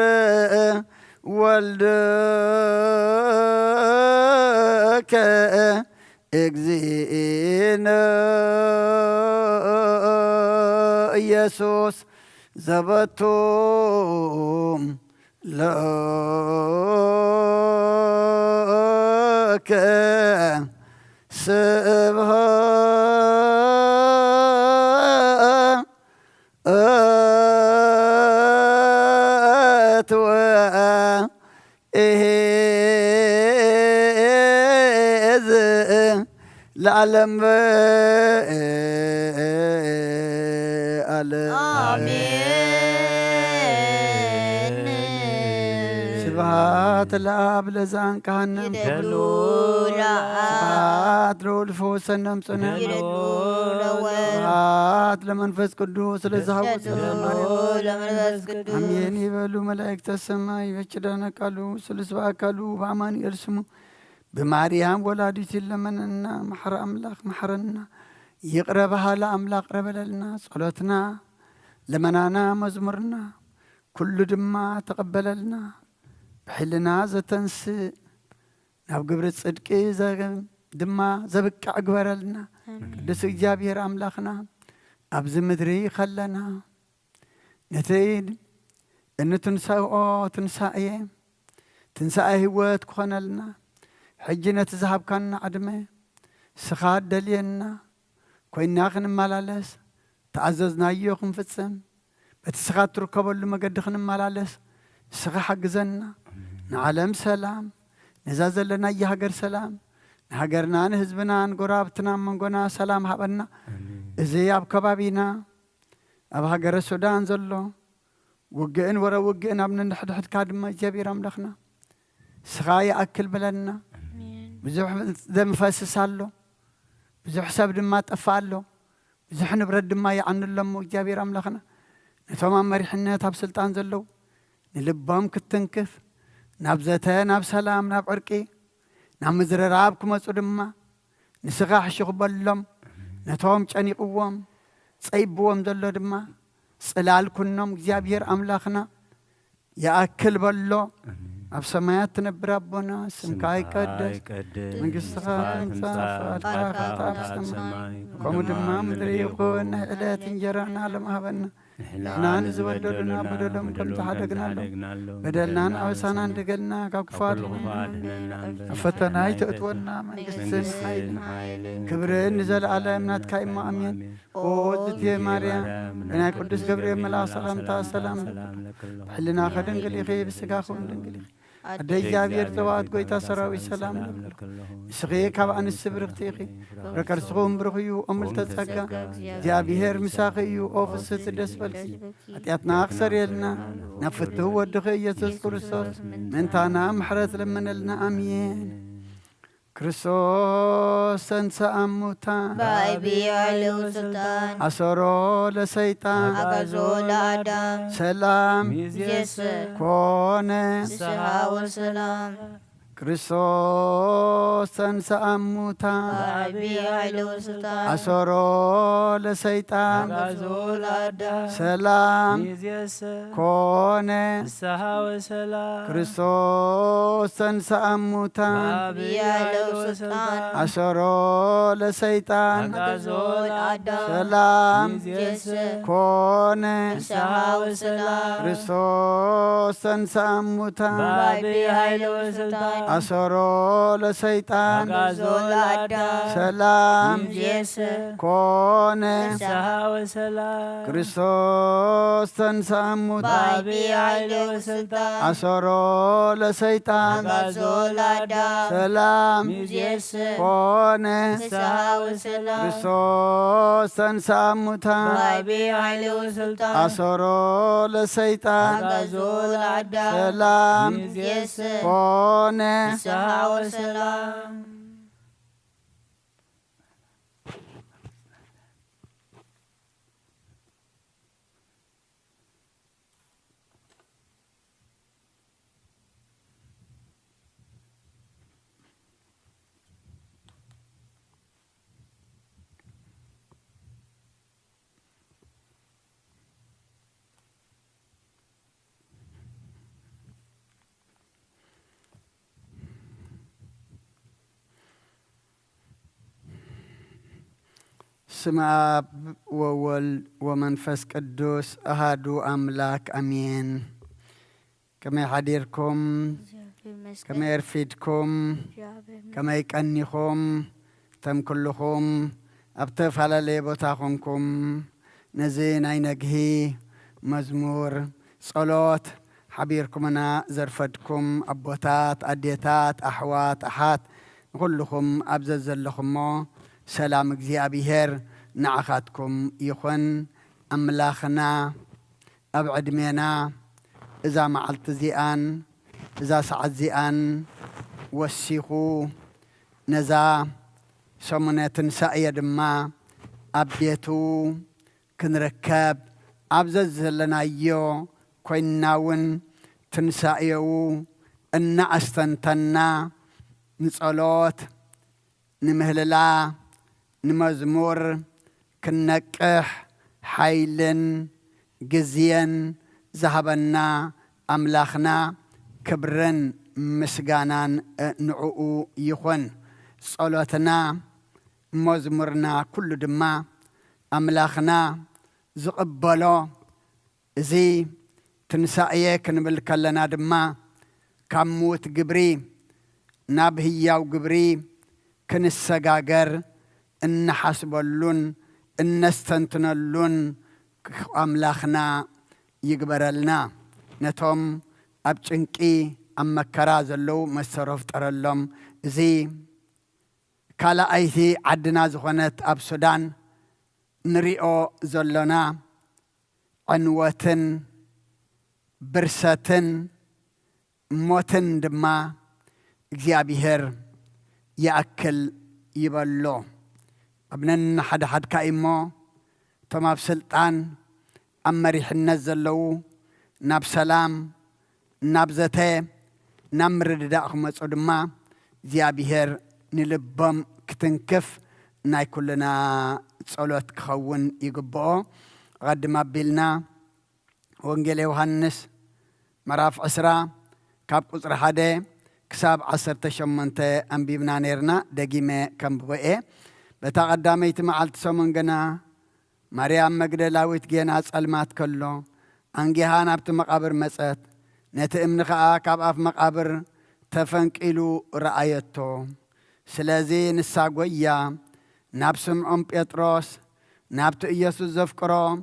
ወልድከ እግዚእነ ኢየሱስ ዘበቱም ለከ ስብሐት ወእዝ ለዓለም ዓለም አሜን። ስብሐት ለአብ ለዘአንቃሃነም ይደሉ ለአብ ስብሐት ለወልድ ፈወሰነም ጽነም ለወልድ ስብሐት ለመንፈስ ቅዱስ ለዘሐወፅ ይደሉ ለመንፈስ ቅዱስ አሜን ይበሉ መላእክተ ሰማይ በኪዳነ ቃሉ ስሉስ በአካሉ በአማኑኤል ስሙ በማርያም ወላዲት ይለመንና መሐረ አምላክ መሐረና ይቅረበሃ ለአምላክ ረበለልና ጸሎትና ለመናና መዝሙርና ኩሉ ድማ ተቀበለልና ብሕልና ዘተንስእ ናብ ግብሪ ጽድቂ ድማ ዘብቃዕ ግበረልና ቅዱስ እግዚአብሔር አምላኽና ኣብዚ ምድሪ ኸለና ነቲ እንትንሳኤኦ ትንሳኤ ትንሳኤ ህይወት ክኾነልና ሕጂ ነቲ ዝሃብካና ዕድመ ስኻ ደልየና ኮይና ክንመላለስ ተኣዘዝናዮ ክንፍጽም በቲ ስኻ ትርከበሉ መገዲ ክንመላለስ ስኻ ሓግዘና ንዓለም ሰላም ነዛ ዘለና የሃገር ሰላም ንሃገርና ንህዝብና ንጎራብትና መንጎና ሰላም ሃበና እዚ ኣብ ከባቢና ኣብ ሃገረ ሱዳን ዘሎ ውግእን ወረ ውግእን ኣብ ንድሕድሕድካ ድማ እግዚአብሔር ኣምላኽና ስኻ ይኣክል ብለና ብዙሕ ደም ፈስስ ኣሎ ብዙሕ ሰብ ድማ ጠፋ ኣሎ ብዙሕ ንብረት ድማ ይዓንሎሞ እግዚአብሔር ኣምላኽና ነቶም ኣብ መሪሕነት ኣብ ስልጣን ዘለው ንልቦም ክትንክፍ ናብ ዘተ ናብ ሰላም ናብ ዕርቂ ናብ ምዝረራብ ክመፁ ድማ ንስኻ ሕሽኽበሎም ነቶም ጨኒቕዎም ፀይብዎም ዘሎ ድማ ጽላል ኩኖም እግዚአብሔር አምላኽና ይኣክል በሎ ኣብ ሰማያት ትነብር ኣቦና ስምካ ይቀደስ መንግሥትኻ ትምጻእ ፈቃድካ ኣብ ሰማይ ከምኡ ድማ ምድሪ ይኹን ንዕለት እንጀራና ሎም ሃበና ንሕና ንዝበደሉና በደሎም ከም ዝሓደግናሎም በደልናን ኣበሳና እንደገልና ካብ ክፋት ኣብ ፈተና ይተእትወና መንግሥትን ሓይልን ክብርን ንዘለኣለም ናትካ እሞ ኣሜን ኦ እግዝእትየ ማርያም ብናይ ቅዱስ ገብርኤል መልኣክ ሰላምታ ሰላም ብሕልና ኸድንግል ኢኺ ብስጋ ኹን ድንግል ኢኺ ኣደ እግዚአብሔር ዘዋት ጐይታ ሰራዊት ሰላም ንስኺ ካብ ኣንስቲ ብርኽቲ ኢኺ ረከርስኹም ብሩኽ እዩ ኦ ምልዕተ ጸጋ እግዚአብሔር ምሳኺ እዩ ኦ ፍስሕቲ ደስ በልኪ ኃጢአትና ክሰርየልና ናብ ፍትሕ ወድኺ ኢየሱስ ክርስቶስ ምንታና ምሕረት ለመነልና ኣሜን ክርስቶስ ተንሥአ እሙታን በአቢይ ኃይል ወሥልጣን አሰሮ ለሰይጣን አግዓዞ ለአዳም ሰላም ይእዜሰ ኮነ ፍስሐ ወሰላም ክርስቶስ ተንሥአ እሙታን በአቢይ ኃይል ወሥልጣን አሰሮ ለሰይጣን አግዓዞ ለአዳም ሰላም ይእዜሰ ኮነ ፍስሐ ወሰላም ክርስቶስ ተንሥአ እሙታን በአቢይ ኃይል ወሥልጣን አሰሮ ለሰይጣን አግዓዞ ለአዳም ሰላም ይእዜሰ ኮነ ፍስሐ ወሰላም ክርስቶስ ተንሥአ እሙታን በአቢይ ኃይል ወሥልጣን አሰሮ ለሰይጣን አግዓዞ ለአዳም ሰላም ይእዜሰ ኮነ ፍስሐ ወሰላም ክርስቶስ ተንሥአ እሙታን በአቢይ ኃይል ወሥልጣን አሰሮ ለሰይጣን አግዓዞ ለአዳም ሰላም ይእዜሰ ኮነ ፍስሐ ወሰላም ክርስቶስ ተንሥአ እሙታን በአቢይ ኃይል ወሥልጣን አሰሮ ለሰይጣን አግዓዞ ለአዳም ሰላም ይእዜሰ ኮነ ፍስሐ ወሰላም بسم آب وولد ومنفس قدوس أهادو أملاك أمين. كما يحضركم كما يرفيدكم كما يكنيكم تم كلكم أبتف على ليبوتاكمكم نزين عينجهي مزمور صلوات حبيركمنا زرفدكم أبوتات أديتات أحوات أحات كلكم أبزز لكم سلام እግዚአብሔር نعخاتكم يخن أملاخنا أبعد مينا إذا معلت زيان إذا سعد زيان وسيخو نزا سمنة تنسأي دما أبيتو كنركب أبزز لنا يو كويناون تنسأيو إن أستنتنا نصلوت نمهللا نمزمور كنكح حيلن جزيان ذهبنا أملاخنا كبرن مسجانان نعو يخون صلاتنا مزمورنا كل دما أملاخنا زقبلو زي تنسائيه كنبلكلنا دما كموت جبري نابهيا وجبري كنسجاجر إن حسبلون إن استنتنلون أملاخنا يقبر لنا نتوم أبتنكي أما كرازلو مسروف ترلهم زي كالا أيثي عدنا زخونت أب سودان نريو زلنا عنوتن برستن موتن دما እግዚአብሔር يأكل يبلو ابنن حد كايمو تماب سلطان أمريح النزلو ناب سلام ناب زتي نمرد داخم صدما እግዚአብሔር نلبم كتنكف ناي كلنا صلوت كخون يقبو غد ما بيلنا وانجيل يوحنس مراف عسرا كاب قصر حده كساب 18 أنبيبنا نيرنا دقيمة كم بغئة بتقدميت معلت سمنجنا مريم مجدلاويت جينا أسألمات كله أنجيها نبت مقابر مسات نتأمن خاء كاب أف مقابر تفنك إلو رأيته سلازي نساقوية نبسم بيتروس نبت إيسو زفكرو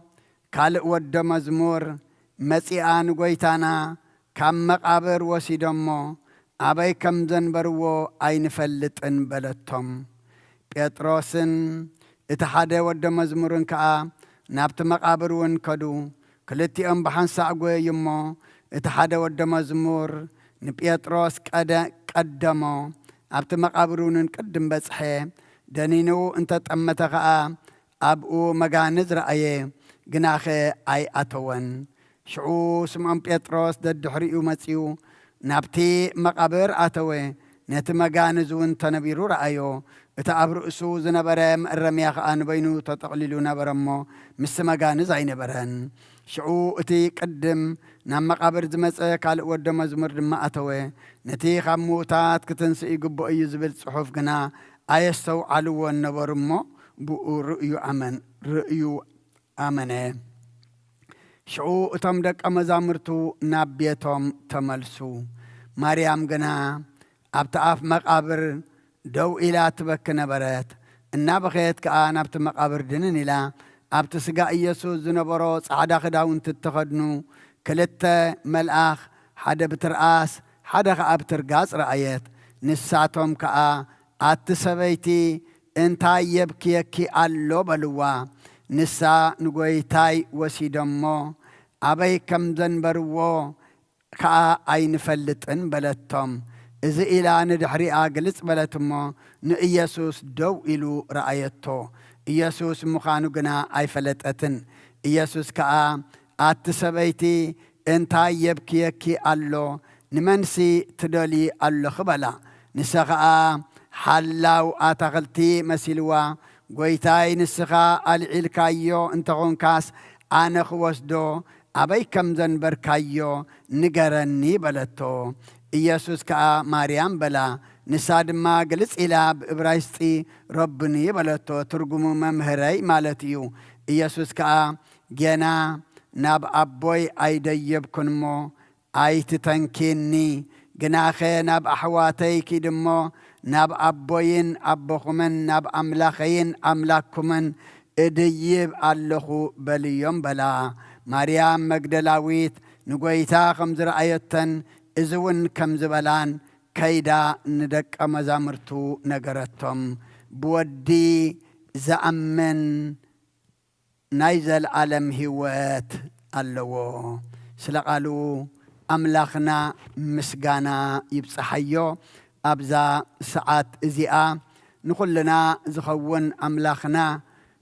كالق ود مزمور مسيئان قويتانا كم مقابر وسيدمو أبي كم زنبرو أين فلت إن بلتهم بيتروسن اتحادة ود مزمورن كا نابت مقابر ونكدو كلتي أم بحان ساقوي يمو اتحادة ود مزمور نبيتروس قدمو أبت مقابرون قدم بسحي دانينو انت تأمتغا أبقو مغانز رأيه جناخي أي أتوان شعو سمعن بيتروس دد حريو مسيو نابتي مقابر أتوي نت مغانزون تنبيرو رأيو اتعبر أسو زنبرم الرمياخ آن بينو تتقللو نبرمو مس مغانز أي نبرن شعو اتي قدم نام مقابر زمسة كال ود مزمر دما أتوي نتي خموتات كتنسي قبو أي زبل صحف قنا آيستو علو النبرمو بؤو رؤيو آمنه شعو اتمدك أمزامرتو نابيتهم تملسو مريم قنا أبتعاف مقابر دو إلا تبك نبرات النابخيت كآن أبت مقابر دنن إلا أبت سقا إيسو زنبروس عدا خداون تتخدنو كلتا ملآخ حدا بترقاس حدا أبترقاس رأيت نساتهم كآ أتسبيتي انتا يبكيكي اللو بلوا نسا نقويتاي وسيدمو أبي كم زنبرو كآ أين فلتن بلتهم إذا إلا ندحري آقلس بلتمو نإيسوس دو إلو رأيتو إيسوس مخانو قنا أي فلتتن إيسوس كآ أتسبيتي انتا يبكيكي اللو نمنسي تدولي اللو خبلا نسخا حلاو آتغلتي مسلوا قويتاي نسخا العلكايو انتغون كاس أنا خوصدو أبي كم زنبر كايو نقرني بلتو إيسوس كا مريم بلا ንሳድ ማ ግልጽ ኢላ ብዕብራይስጢ ረብኒ በለቶ ትርጉሙ መምህረይ ማለት እዩ ኢየሱስ ከዓ ገና ናብ ኣቦይ ኣይደየብኩን እሞ ኣይትተንኪኒ ግናኸ ናብ ኣሕዋተይኪ ድሞ ናብ ኣቦይን ኣቦኹምን ናብ ኣምላኸይን ኣምላክኩምን እድይብ ኣለኹ በልዮም በላ ማርያም መግደላዊት ንጐይታ ከም ዝረአየተን እዚ እውን ከም ዝበላን ከይዳ ንደቀ መዛሙርቱ ነገረቶም ብወዲ ዝኣምን ናይ ዘለዓለም ህይወት ኣለዎ ስለ ቃሉ ኣምላኽና ምስጋና ይብፅሓዮ ኣብዛ ሰዓት እዚኣ ንኹልና ዝኸውን ኣምላኽና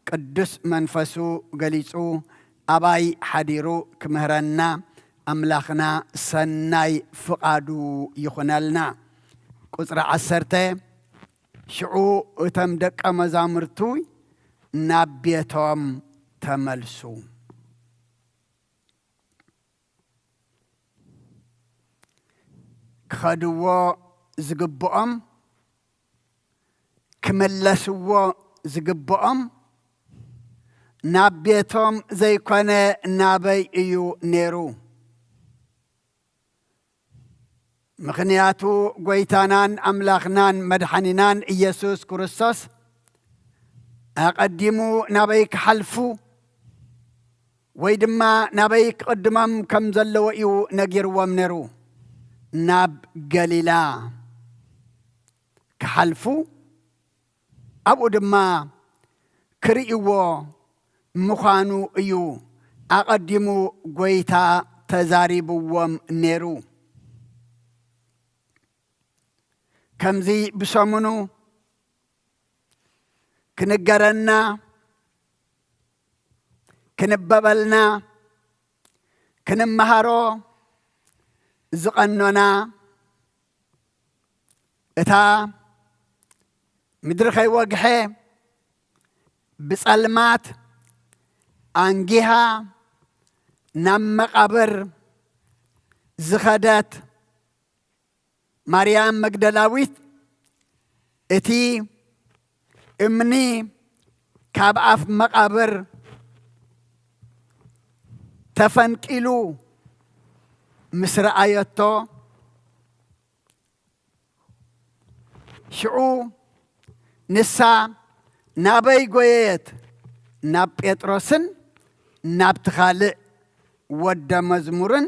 ቅዱስ መንፈሱ ገሊጹ ኣባይ ሓዲሩ ክምህረና ኣምላኽና ሰናይ ፍቓዱ ይኹነልና ቁፅሪ 10 ሽዑ እቶም ደቀ መዛሙርቱ ናብ ቤቶም ተመልሱ ክኸድዎ ዝግብኦም ክመለስዎ ዝግብኦም ናብ ቤቶም ዘይኮነ ናበይ እዩ ነይሩ ምኽንያቱ ጐይታናን ኣምላኽናን መድሓኒናን ኢየሱስ ክርስቶስ ኣቐዲሙ ናበይ ክሓልፉ ወይ ድማ ናበይ ክቕድሞም ከም ዘለዎ እዩ ነጊርዎም ነይሩ ናብ ገሊላ ክሓልፉ ኣብኡ ድማ ክርእይዎ ምዃኑ እዩ ኣቐዲሙ ጐይታ ተዛሪብዎም ነይሩ ከምዚ ብሰሙኑ ክንገረና ክንበበልና ክንመሃሮ ዝቐኖና እታ ምድሪ ከይወግሐ ብጸልማት ኣንጊሃ ናብ መቃብር ዝኸደት ማርያም መግደላዊት እቲ እምኒ ካብ ኣፍ መቃብር ተፈንቂሉ ምስ ረኣየቶ ሽዑ ንሳ ናበይ ጐየት ናብ ጴጥሮስን ናብቲ ካልእ ወደ መዝሙርን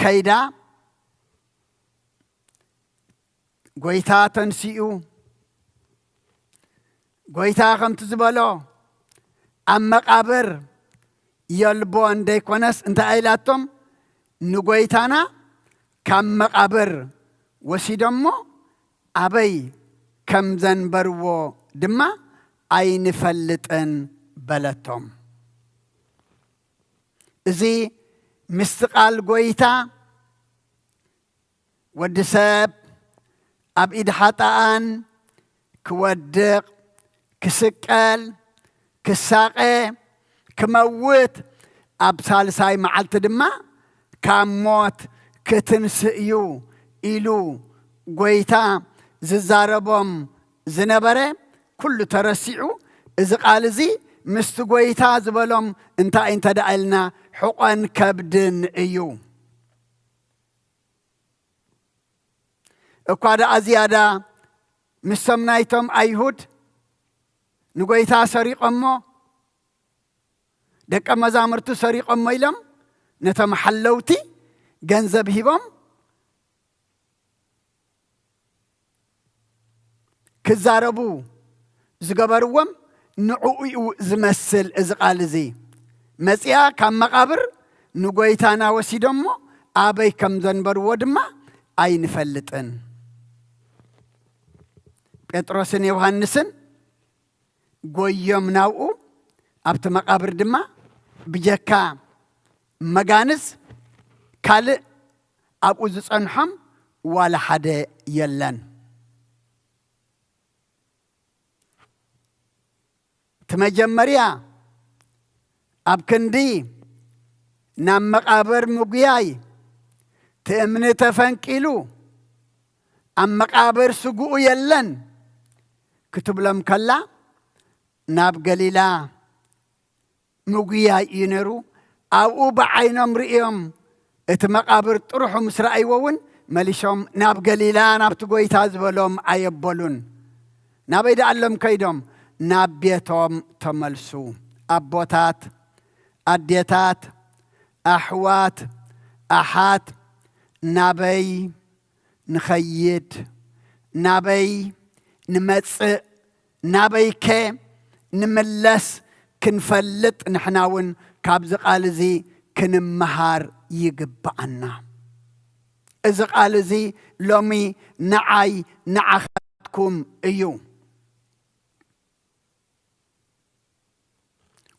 ከይዳ ጐይታ ተንሲኡ ጐይታ ከምቲ ዝበሎ ኣብ መቃብር የልቦ እንደይኮነስ እንታይ ኢላቶም ንጐይታና ካብ መቃብር ወሲዶሞ ኣበይ ከም ዘንበርዎ ድማ ኣይንፈልጥን በለቶም እዚ ምስትቃል ጐይታ ወዲ ሰብ ኣብ ኢድ ሓጣኣን ክወድቕ ክስቀል ክሳቐ ክመውት ኣብ ሳልሳይ መዓልቲ ድማ ካብ ሞት ክትንስእ እዩ ኢሉ ጐይታ ዝዛረቦም ዝነበረ ኩሉ ተረሲዑ እዚ ቃል እዚ ምስቲ ጐይታ ዝበሎም እንታይ እንተደኣ ኢልና ሕቖን ከብድን እዩ እኳ ደኣ ዝያዳ ምስቶም ናይቶም ኣይሁድ ንጐይታ ሰሪቖሞ ደቀ መዛሙርቱ ሰሪቖሞ ኢሎም ነቶም ሓለውቲ ገንዘብ ሂቦም ክዛረቡ ዝገበርዎም ንዕኡ እዩ ዝመስል እዚ ቃል እዚ መጺያ ካብ መቃብር ንጐይታና ወሲዶሞ ኣበይ ከም ዘንበርዎ ድማ ኣይንፈልጥን ጴጥሮስን ዮሐንስን ጐዮም ናብኡ ኣብቲ መቃብር ድማ ብጀካ መጋንዝ ካልእ ኣብኡ ዝጸንሖም ዋላ ሓደ የለን ትመጀመርያ ኣብ ክንዲ ናብ መቃብር ምጉያይ ትእምኒ ተፈንቂሉ أم مقابر سقو يلن كتب لهم كلا ناب قليلا مقيا ينرو أو بعينهم رئيهم ات مقابر تروحوا مسرعي وون مليشهم ناب قليلا ناب تقوي تازبلهم عيبولون ناب يدعلهم كيدهم ناب بيتهم تملسو أبوتات أديتات أحوات أحات نابي نخيد نابي نمتص نابي كي نملس كنفلت نحناون كابز قالزي كنمهار يقبعنا إذا قالزي لومي نعاي نعخاتكم إيو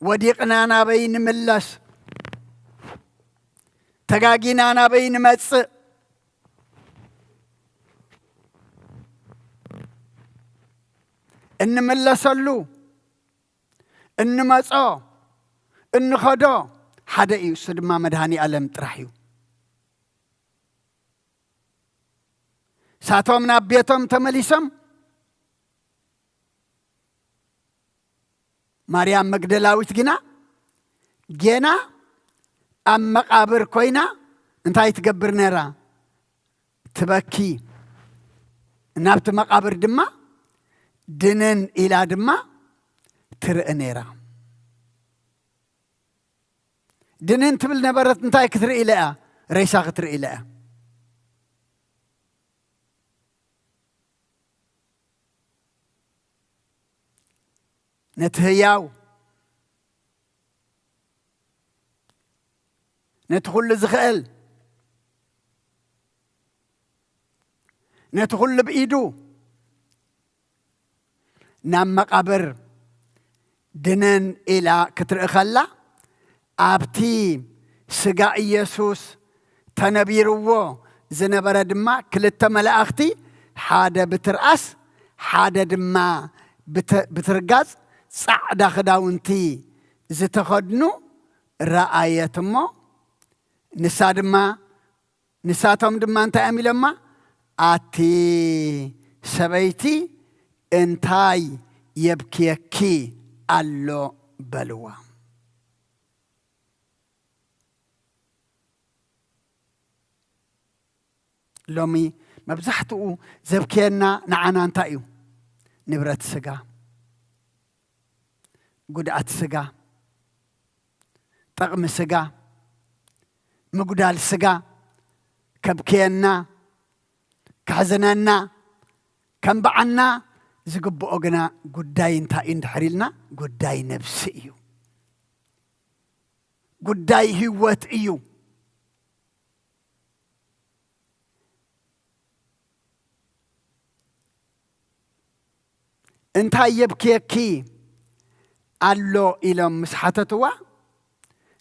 وديقنا نابي نملس تقاقينا نابي نمتص إن ملسلو إن مسعو إن خدو حدا يسد ما مدهاني ألم ترحيو ساتهم نابيتهم تمليسم مريم مقدلاويت جينا أم مقابر كوينا انتاي تقبر نيرا تبكي نابت مقابر دما دنن إلى دما ترئنيرا دنن تبل نبرت انتاي كتر إلى ريسا كتر إلى نتهياو ندخل زخيل ندخل بإيدو نام مقابر دنن إلى كتر إخلا أبتي سقا يسوس تنبيرو زنبرا دما كلتا ملاختي حادا بترأس حادا دما بترقاز صعدا خداونتي زتخدنو رأيتمو نسا دما نساتهم دما انت أمي لما آتي سبيتي انتاي يبكيكي ألو بلوى لومي مبزحتو زبكينا نعانا انتايو نبرت سقا قدعت سقا طقم سقا مقدال سقا كبكينا كحزننا كنبعنا زقبو أغنى قداي انتا اندحريلنا قداي نفس إيو قداي هوت إيو انتا يبكيكي ألو إلهم مسحتتوا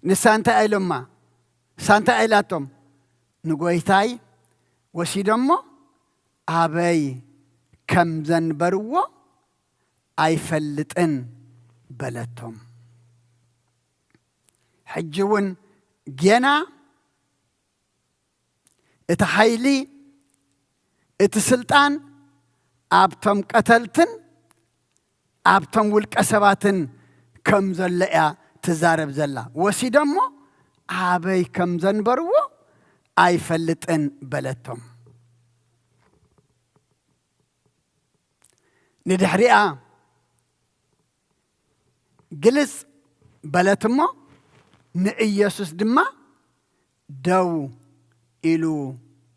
نسانتا إلهما سانتا إلاتهم نقويتاي وسيدمو أبي كم زنبروا أيفلتن بلتهم حجون جينا اتحيلي اتسلطان أبتم قتلتن أبتم والكسباتن كم زلقا تزارب زلا وسيدمو أبي كم زنبروا أيفلتن بلتهم ندحريا جلس بلتمو نإيسوس دما دو إلو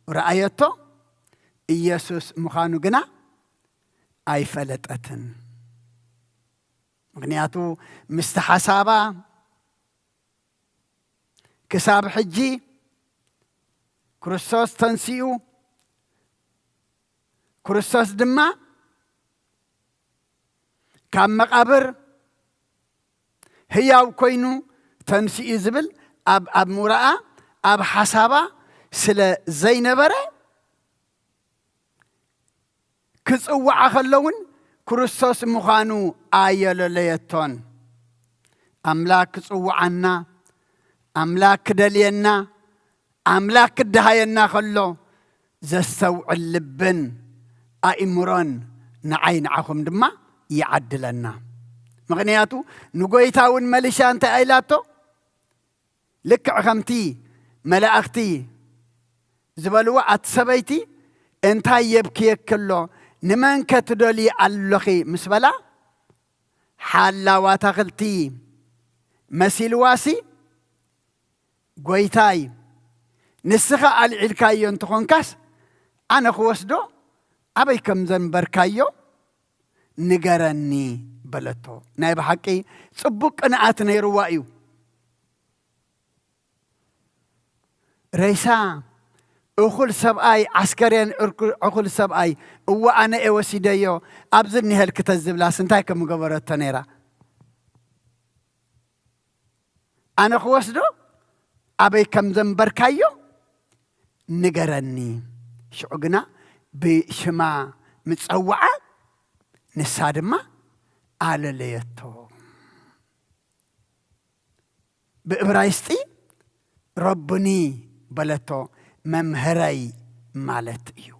رأيته إيسوس مخانو جنا أي فلتأتن مغنياتو مستحسابا كساب حجي كريستوس تنسيو كريستوس دما كام مقابر هياو كوينو تنسي زبل أب مراء أب حسابا سلا زينبرة كسوع خلون كريستوس مخانو آية ليتون أملاك كسوعنا أملاك دلينا أملاك دهينا خلو زسوع اللبن أئمرون نعين عخم دما يعدلنا مغنياتو نقويتاون ملشان تأيلاتو لك عخمتي ملأختي زبلوا أتسبيتي انتا يبكي كله نمان كتدولي اللخي مسبلا حالا واتغلتي مسيلواسي قويتاي نسخة العلكايو انتخون كاس أنا خوصدو أبيكم زنبركايو نقرني بلتو نايب حقي صبوك أنا آتني روائيو ريسا أخل سبأي عسكريان أخل سبأي وأنا إوسيديو أبزرني هالكتزب لا سنتايك مقبرة تنيرا أنا خوصدو أبيكم زنبركايو نقرني شعقنا بشما متصوعة نسادما على ليتو بإبرايستي ربني بلتو ممهري مالت إيو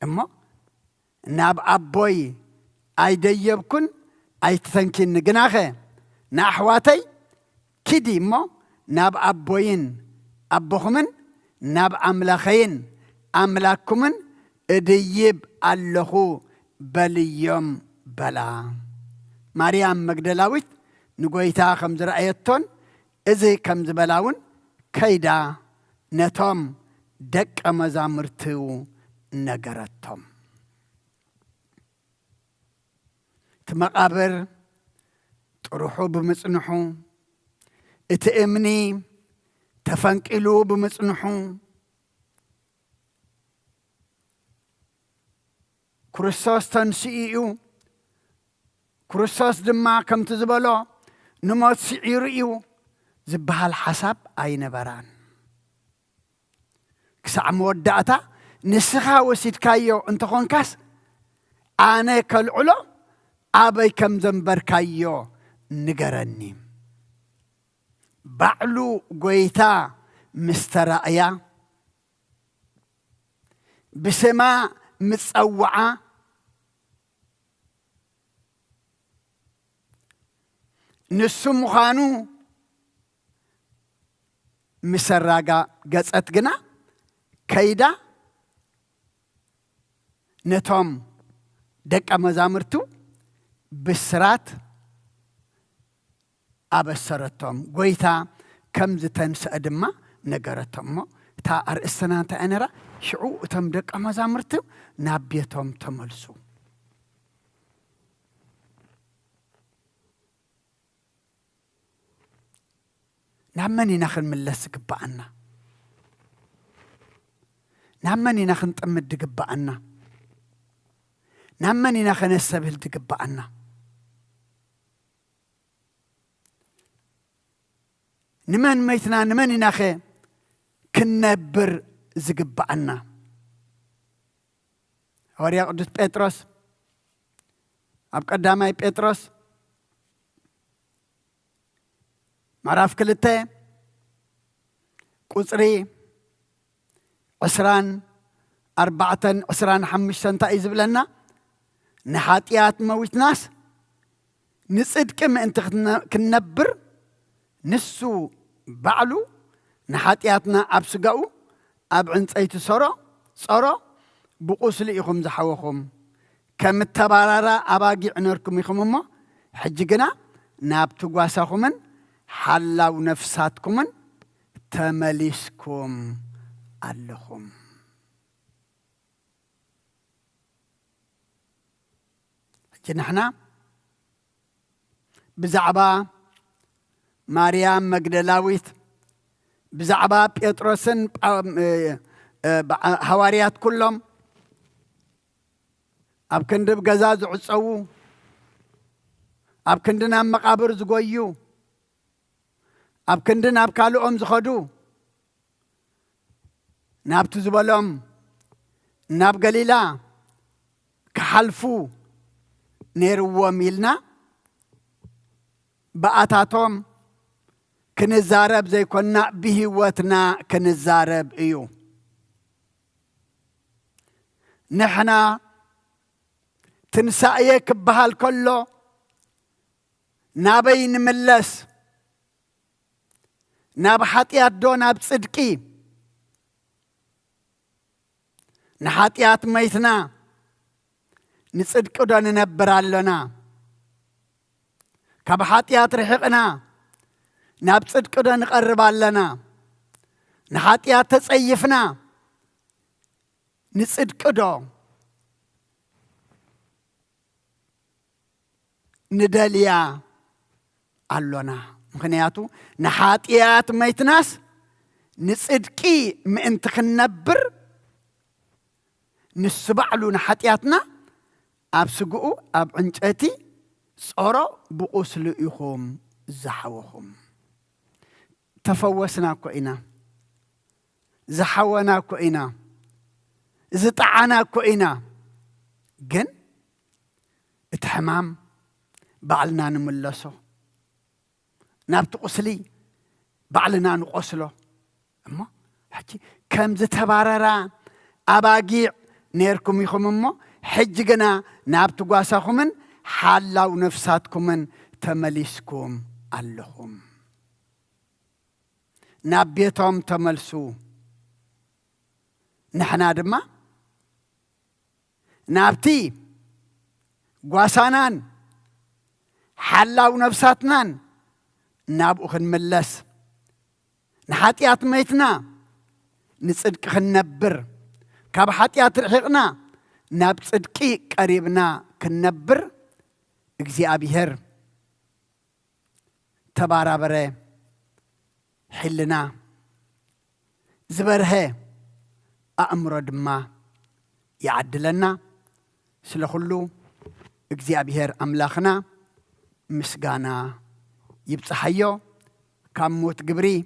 أما ناب أبوي أيديبكن أيتثنكن نقناخي ناحواتي كدي مو ناب أبوين أبوخمن ناب أملاخين أملاكمن إديب اللخو بليوم بلا مريم مجدلاويت نقويتا خمز رأيتون إذي كمز بلاون كيدا نتوم دك مزامرتو نقرتهم تمقابر تروحو بمصنحو اتأمني تفنقلو بمصنحو كريستوس تنسيئو كريستوس دما كم تزبلو نموت سعيريو زبها الحساب أين بران كسع مودعتا نسخا وسيد كايو انتخون كاس أنا كالعلو أبي كم زنبر كايو نقرني بعلو قويتا مسترأيا بسما متصوعة نسو مخانو مسراغا قصت جنا كيدا نتوم دك مزامرتو بسرات أبسرتهم قويتا كم زتنس أدما نقرتهم تا أرئسنا تأنرا شعو تم دك مزامرتو نابيتهم تملسو نعمني نخن ملسك بقنا نعمني نخن تمد قبقنا نعمني نخن السبيل تقبقنا نمن ميتنا نمن نخي كنبر زقبقنا وريا قدس بيتروس أب قدامي بيتروس معرف كلته قصري عسران 4 تأيز بلنا نحاتيات موت ناس نصد كم انت كنبر نسو بعلو نحاتياتنا أبسقاو أبعنت أيت صرا بقوسل إيخم زحوخم كم التبارارا أباقي عنركم إيخم أما حجقنا نابتو قواساخمن حلاو نفساتكم تمليسكم اللخم نحنا بزعبا مريم مجدلاويت بزعبا بيتروسن حواريات كلهم أب كندب غزاز عصو أب كندنا مقابر زغويو أب كندنا أب كالو أم زخدو ناب تزبلهم ناب قليلا كحلفو نيرو ميلنا بأتاتهم كنزارب زي كنا بهوتنا كنزارب إيو نحنا تنسايك بهالكله نابي نملس ناب حطيات دو ناب صدقي نحطيات ميتنا نصدق دو ننبر لنا كاب حطيات رحقنا ناب صدق دو نقرب لنا نحطيات تصيفنا نصدق دو نداليا አሎና ምክንያቱ ንሓጢያት መይትናስ ንጽድቂ ምእንቲ ክንነብር ንሱ ባዕሉ ንሓጢያትና ኣብ ስግኡ ኣብ ዕንጨቲ ጾሮ ብቁስሉ ኢኹም ዝሓወኹም ተፈወስና እኮ ኢና ዝሓወና እኮ ኢና ዝጠዓና እኮ ኢና ግን እቲ ሕማም ባዕልና ንምለሶ نابت قسلي بعلنا نقسله أما حكي كم زتباررا أباجيع نيركم يخممو حجنا نابت قاساكمن حلاو نفساتكمن تمليسكم اللهم نابيتهم تملسو نحنا دما نابتي قاسانان حلاو نفساتنان نابو خنملس نحاتيات ميتنا نصدق خنبر كاب حاتيات رحقنا ناب صدقي قريبنا كنبر እግዚአብሔር ተባራበረ حلنا زبره أأمر دما يعدلنا سلخلو እግዚአብሔር أملاخنا مسقانا يبصحيو كاموت قبري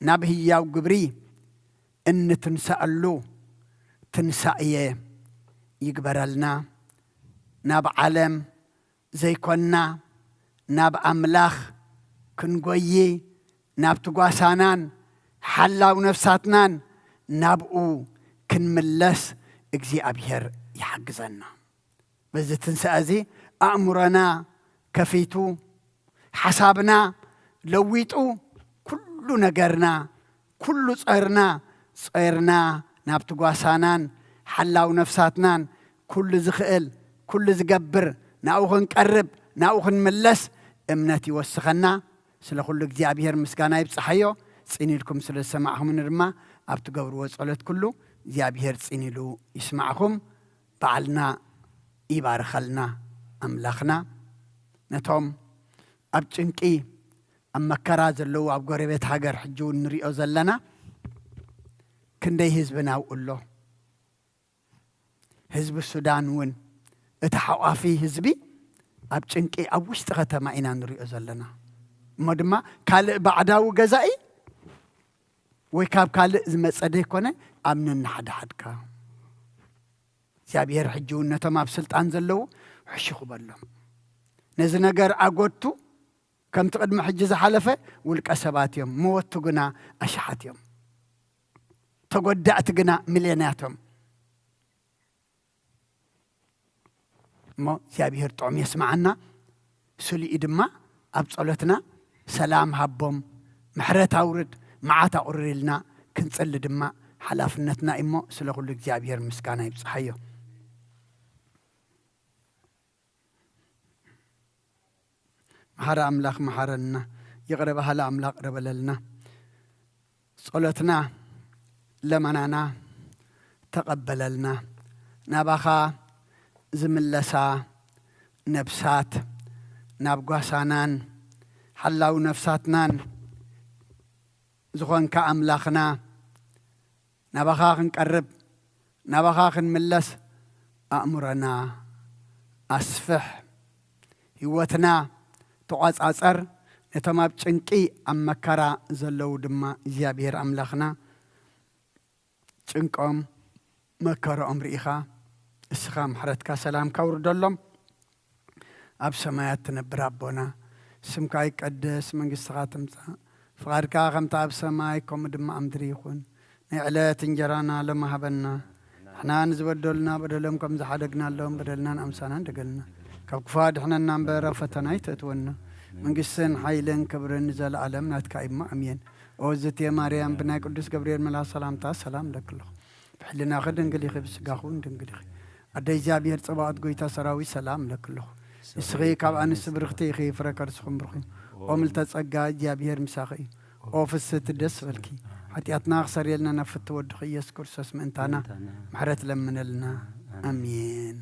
نابهياو قبري إن تنسألو تنسأيه يقبرلنا ناب عالم زي كنا ناب أملاخ كنقوي ناب تقواسانان حلاو نفساتنان نابقو كنملس እግዚአብሔር يحقزنا بس تنسأزي أأمرنا كفيتو حسابنا لويتو كل نجرنا كل صيرنا نابتو قاسانان حلاو نفساتنان كل زخيل كل زقبر ناوخن قرب ناوخن ملس امنتي وسخنا سلا كل እግዚአብሔር مسكانا يبصحيو صينيلكم سلا سمعهم نرما ابتو قبرو صلت كله እግዚአብሔር صينيلو يسمعكم بعلنا يبارخلنا املاخنا نتوم أبتشنكي أما كراز اللو أب قريبت هاجر حجون نريو زلنا كندي حزبنا وقول له حزب السودان وين اتحقق فيه حزبي أبتشنكي أبوش تغتا ما إنا نريو زلنا مدما كال بعداو جزائي ويكاب كال زمت صديق كونه أمن حد حدكا زابير حجون نتما بسلطان زلو حشيخو بلهم نزنجر أقوتو كم تقدم حجز حلفة والكسبات يوم موتو جنا أشحات يوم تقدعت جنا مليوناتهم ما سيابير طعم يسمعنا سلي إدما أبصلتنا سلام هبهم محرت أورد معاتا أوريلنا كنسل دما حلافنتنا إمو سلقول لك سيابير مسكانا يبصحيو محر أملاك محرنا يقرب هلا أملاك قرب لنا صلتنا لمنانا تقبل لنا نبخا زملسا نبسات نبقاسانان حلاو نفساتنان زخون كأملاخنا نبخا نقرب نبخا نملس أأمرنا أسفح هوتنا تقاس أثر نتماب تنكي أم مكرا زلو دما زيابير أملاخنا تنكم مكرا أمريخا السخام حرتك سلام كورد اللهم أب سمايات تنبر ربنا سمكاي قدس من قصغات امتا فغاركا غمتا أب سماي كوم دما أمدريخون نعلات انجرانا لما هبنا احنا نزبدلنا بدلهم كم زحدقنا لهم بدلنا أمسانا دقلنا كفاد احنا ننبر فتنا يتتونا من قسن حيلن كبرن زال عالم نتكايب ما أمين أوزت يا مريم بنا قدس جبريل ملا سلام تا سلام لكله بحلنا خدن قلي خبس قاخون دنقلي أدي جابير صباط قويتا سراوي سلام لكله إسغي كاب أنس برختي خي فركر سخم برخي وملت تسقى جابير مساخي أوفست دس فلكي حتى أتناغ سريلنا نفت ودخي يسكر سس منتانا محرت لمن لنا أمين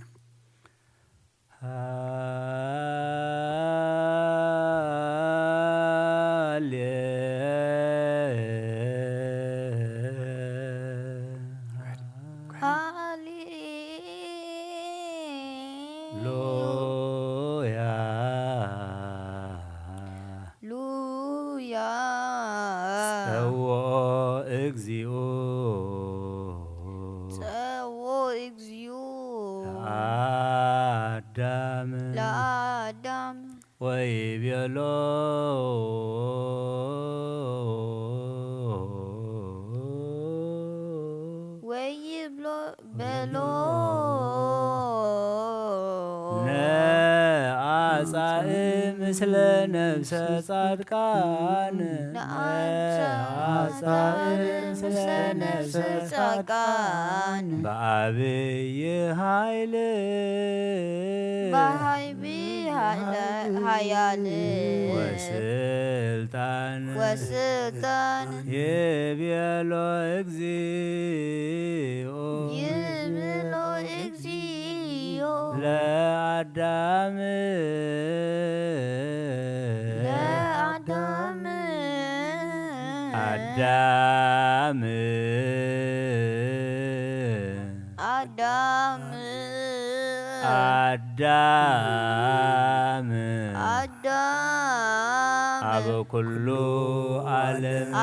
مثل نفس صادقان مثل نفس صادقان بأبي هايل هايال وسلطان يبيلو اكزيو لأدام آدم أبو كل عالم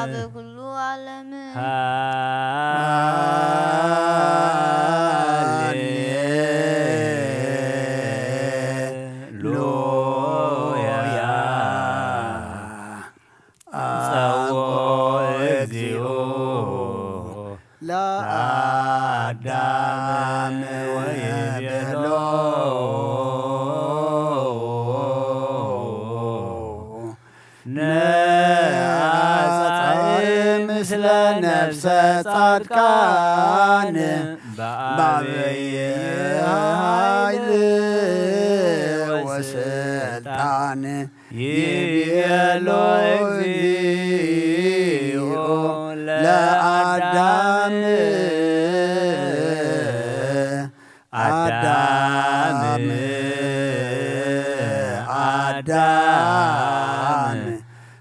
نفس صادقان بأبي هايل وسلطان يبيلو اكزيو لأدام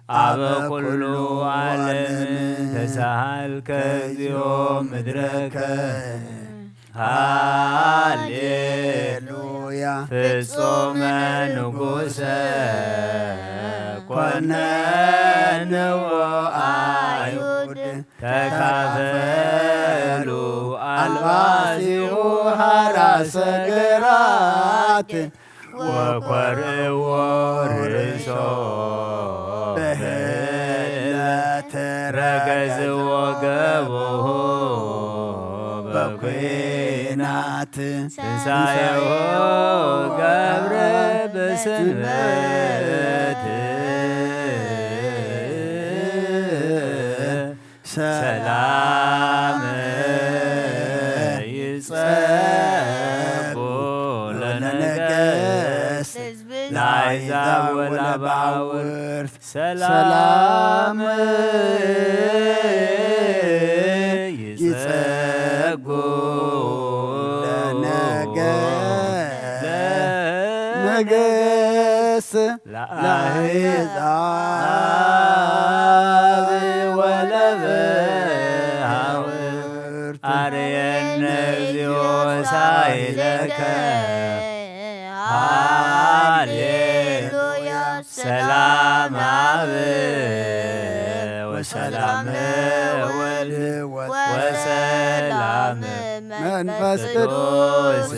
أبو كل عالم تسهل كذيوم مدرك هاليلويا فصوم نقوس كونن وآيود تكافلوا الواسع هراس قرات وقر ورسو ركز وقبه بقينات سنسايو قبر بسنبت سلام يصبو لنقس لايزاب ولا بعورت سلام نقس لأحزاب ولا بهاورت أرين نزيو سايلك هاليلويا سلام وسلام وسلام منفس قدوس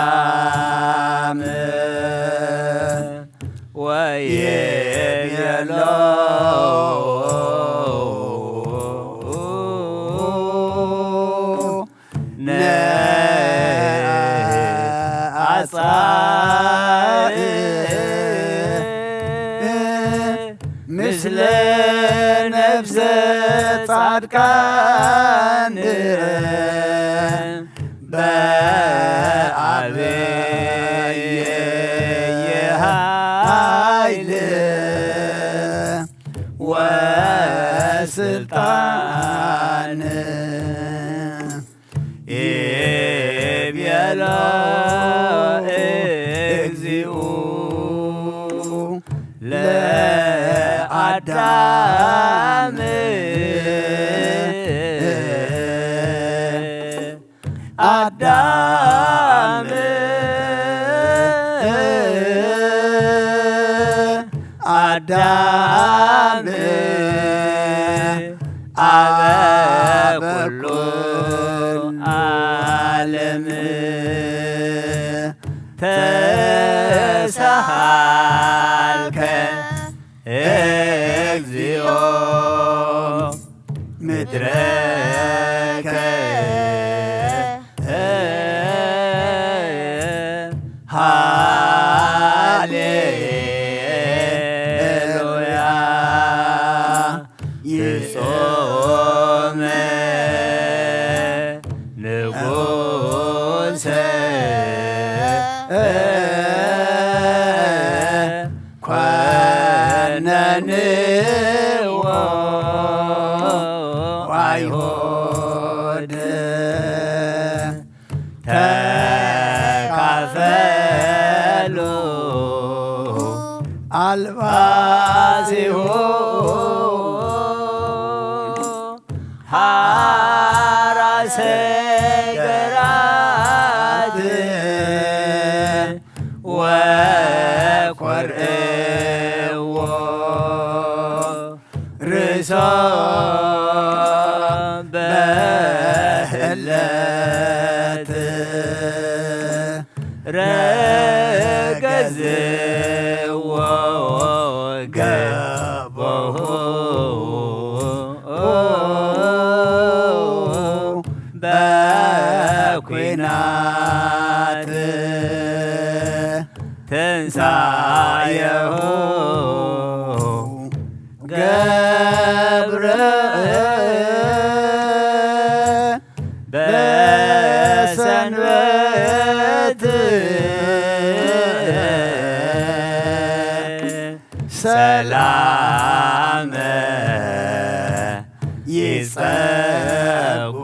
ለአዳም ወይቤሎ ምስለ ነፍሰ ጻድቃን በአብይ ኃይል ወስልጣን ይቤሎ እግዚኡ ለአዳም አዳም አዳም አበ ኩሉ ዓለም ተሳሃልከ እግዚኦ ምድረከ ሃሌሉያ ይጾመ ንጉሠ ኮነንዎ አይሁድ ተካፈሉ አልባሲሁ ሐራሰ ገራት ወኰርእዎ ርእሶ በህለት ረገዝዎ ገቦሁ በኲናት ትንሣኤሁ ገብረ በሰንበት ሰላመ ይጸጉ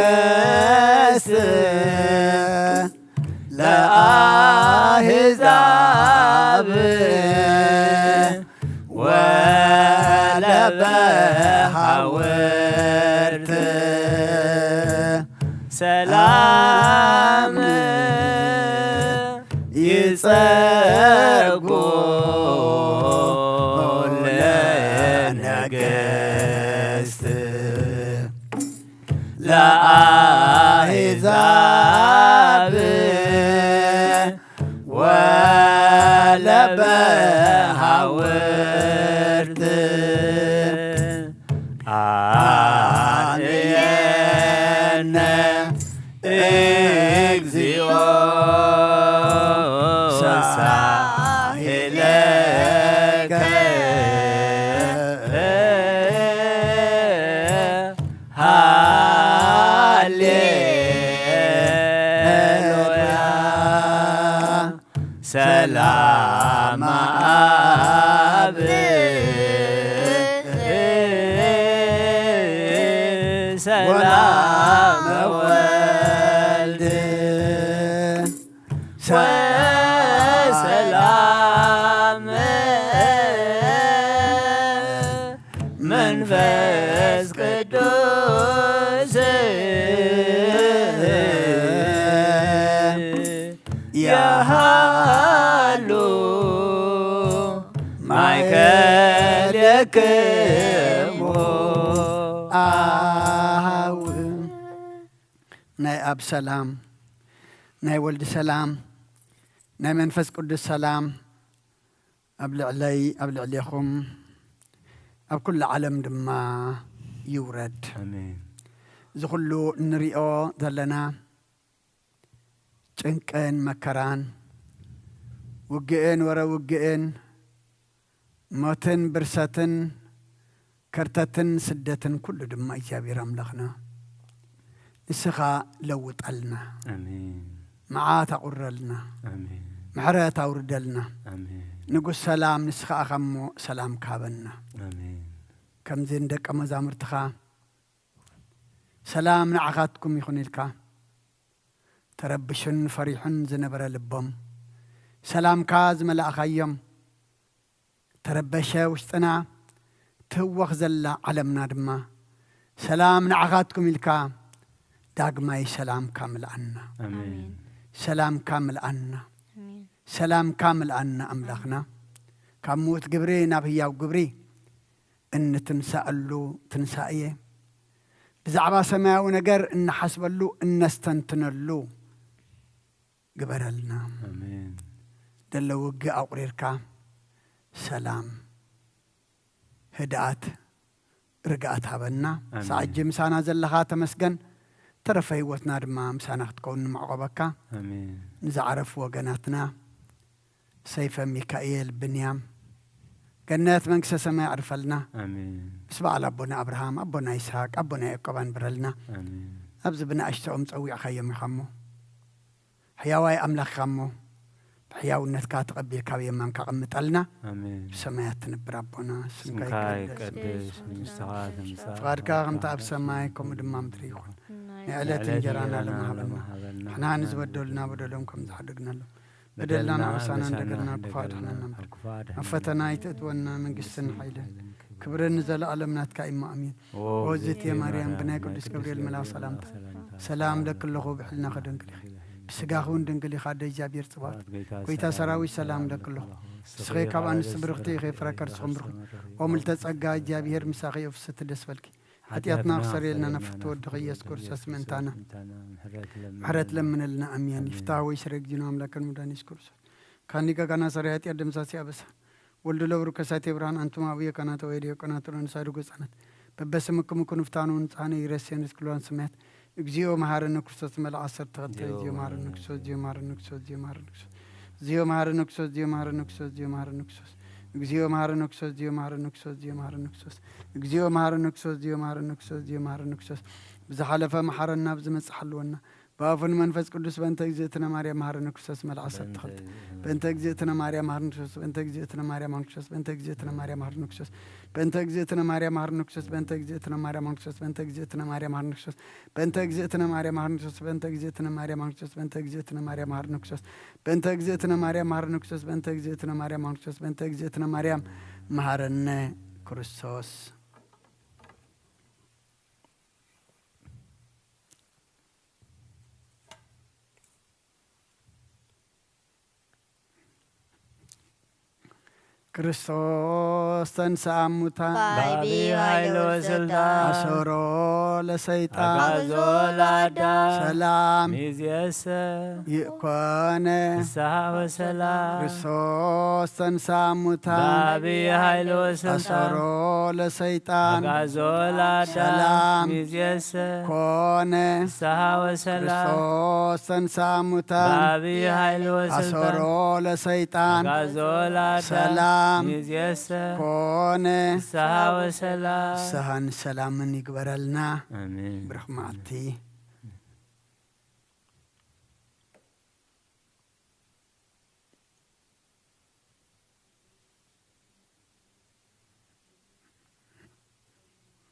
ለነገሥት ለአሕዛብ ወለበሐወርት ሰላም ይጸጉ ለነገሥት ለአሕዛብ ወለበሐወርት አንየነ እግዚኦ ሳሂለከ ሃሌሉያ ሰላም አብ ሰላም ወልድ ሰላም መንፈስ ቅዱስ يهالو ማይከል የክሙ አው ናይ አብ ሰላም ናይ ወልድ ሰላም ናይ መንፈስ ቅዱስ ሰላም ኣብ ልዕለይ ኣብ ልዕሌኹም ኣብ ኩሉ ዓለም ድማ ይውረድ አሜን። እዚ ኩሉ እንሪኦ ዘለና ጭንቅን መከራን ውግእን ወረ ውግእን ሞትን ብርሰትን ከርተትን ስደትን ኩሉ ድማ እግዚአብሔር አምላኽና ንስኻ ለውጠልና አሜን። መዓት አቁረልና አሜን። ምሕረት አውርደልና አሜን። ንጉስ ሰላም ንስኻ አኸሞ ሰላም ካበና አሜን። ከምዚ እንደቀ መዛሙርትኻ ሰላም ንዓኻትኩም ይኹን ኢልካ ተረብሽን ፈሪሑን ዝነበረ ልቦም ሰላምካ ዝመላእኻዮም ተረበሸ ውሽጥና ትህወኽ ዘላ ዓለምና ድማ ሰላም ንዓኻትኩም ኢልካ ዳግማይ ሰላምካ ምልአና አሜን። ሰላምካ ምልአና ሰላምካ ምልአና አምላኽና ካብ ሞት ግብሪ ናብ ህያው ግብሪ እንትንሳእሉ ትንሳእየ ብዛዕባ ሰማያዊ ነገር እናሓስበሉ እነስተንትነሉ ግበረልና አሜን። ደለ ውጊ አቁሪርካ ሰላም ህድአት ርግአት ሃበና ሳዕጂ ምሳና ዘለኻ ተመስገን ተረፈ ህይወትና ድማ ምሳና ክትከውን ንማዕቆበካ አሜን። ንዝዓረፉ ወገናትና ሰይፈ ሚካኤል ብንያም ገነት መንግሥተ ሰማይ አዕርፈልና አሜን። ምስ በዓል አቦና አብርሃም አቦና ይስሐቅ አቦና ያዕቆብ አንብረልና አሜን። ኣብዚ ብናእሽተኦም ፀዊዕካዮም ኢኻሞ ሕያዋይ ኣምላኽኻሞ ብሕያውነትካ ተቐቢልካ ብየማንካ ቅምጠልና አሜን። ብሰማያት ትንብር አቦና ስምካ ይቀድስ መንግሥትኻ ትምጻእ ፍቃድካ ከምቲ ኣብ ሰማይ ከምኡ ድማ ምድሪ ይኹን ናይ ዕለት እንጀራና ለመሃበና ንሕና ንዝበደሉና በደሎም ከም ዝሓድግናሎም በደልና ናዕሳና እንደገና ክፋድ ሕናና ኣብ ፈተና ይትእትወና መንግሥትን ሓይልን ክብርን ዘለኣለም ናትካ ኢማ ኣሚን ወዝት የማርያም ብናይ ቅዱስ ገብርኤል መልአክ ሰላምታ ሰላም ለክለኹ ብሕልና ኸደንግል ኢኺ ብስጋኹን ድንግል ኢኻ ደ እግዚኣብሔር ጽባት ጐይታ ሰራዊት ሰላም ለክለኹ ንስኸ ካብ ኣንስቲ ብርኽቲ ኸይፍረ ከርስኹም ብርኹ ወምልተ ጸጋ እግዚኣብሔር ምሳኺ ፍስቲ ደስ በልኪ ሓጢአትና ክሰረየልና ነፍቲ ወድኺ ኢየሱስ ክርስቶስ ምእንታና ምሕረት ለምነልና ኣሜን ይፍታሕ ወይ ስረግ ዲኖ አምላክን ሙዳን ኢየሱስ ክርስቶስ ካኒ ከካና ሰራይ ኃጢአት ደምሳሲ አበሳ ወልድ ለብሩ ከሳቴ ብርሃን አንቱማ አብየ ከናተ ወይዴ ከናተ ንሳዱ ገጻናት በበስምክም ኩን ፍታኑን ጻነ ይረሴን እስክሏን ስሜት እግዚኦ መሐረነ ክርስቶስ መልአክ ሰርተ ተኸተ እግዚኦ መሐረነ ክርስቶስ እግዚኦ መሐረነ ክርስቶስ እግዚኦ መሐረነ ክርስቶስ እግዚኦ መሐረነ ክርስቶስ እግዚኦ መሐረነ ክርስቶስ እግዚኦ መሐረነ ክርስቶስ እግዚኦ መሐረነ ክርስቶስ እግዚኦ መሐረነ ክርስቶስ እግዚኦ መሐረነ ክርስቶስ እግዚኦ መሐረነ ክርስቶስ እግዚኦ መሐረነ ክርስቶስ እግዚኦ መሐረነ ክርስቶስ ብዝሓለፈ መሐረና ብዝመጽእ ሓልወና በአፉን መንፈስ ቅዱስ በእንተ እግዝእትነ ማርያም መሐረነ ክርስቶስ መልአክ ሰርተ ተኸተ በእንተ እግዝእትነ ማርያም መሐረነ ክርስቶስ በእንተ እግዝእትነ ማርያም መሐረነ ክርስቶስ በእንተ እግዝእትነ ማርያም መሐረነ ክርስቶስ በእንተ እግዝእትነ ማርያም መሐረነ ክርስቶስ በእንተ እግዝእትነ ማርያም መሐረነ ክርስቶስ በእንተ እግዝእትነ ማርያም መሐረነ ክርስቶስ በእንተ እግዝእትነ ማርያም መሐረነ ክርስቶስ በእንተ እግዝእትነ ማርያም መሐረነ ክርስቶስ በእንተ እግዝእትነ ማርያም መሐረነ ክርስቶስ በእንተ እግዝእትነ ማርያም መሐረነ ክርስቶስ በእንተ እግዝእትነ ማርያም መሐረነ ክርስቶስ በእንተ እግዝእትነ ማርያም መሐረነ ክርስቶስ ክርስቶስ ተንሥአ እሙታን በአቢይ ኃይል ወሥልጣን አሰሮ ለሰይጣን አግዓዞ ለአዳም ሰላም ሚእዜሰ ይእኮነ ፍስሐ ወሰላም ክርስቶስ ተንሥአ እሙታን በአቢይ ኃይል ወሥልጣን አሰሮ ለሰይጣን አግዓዞ ለአዳም ሰላም ሚእዜሰ ኮነ ፍስሐ ወሰላም ክርስቶስ ተንሥአ እሙታን በአቢይ ኃይል አሰሮ ወሥልጣን ለሰይጣን አግዓዞ ለአዳም ሰላም ሚእዜሰ ኮነ ፍስሐ ወሰላም ሰሃን ሰላምን ይግበረልና አሜን። ብርኽ መዓልቲ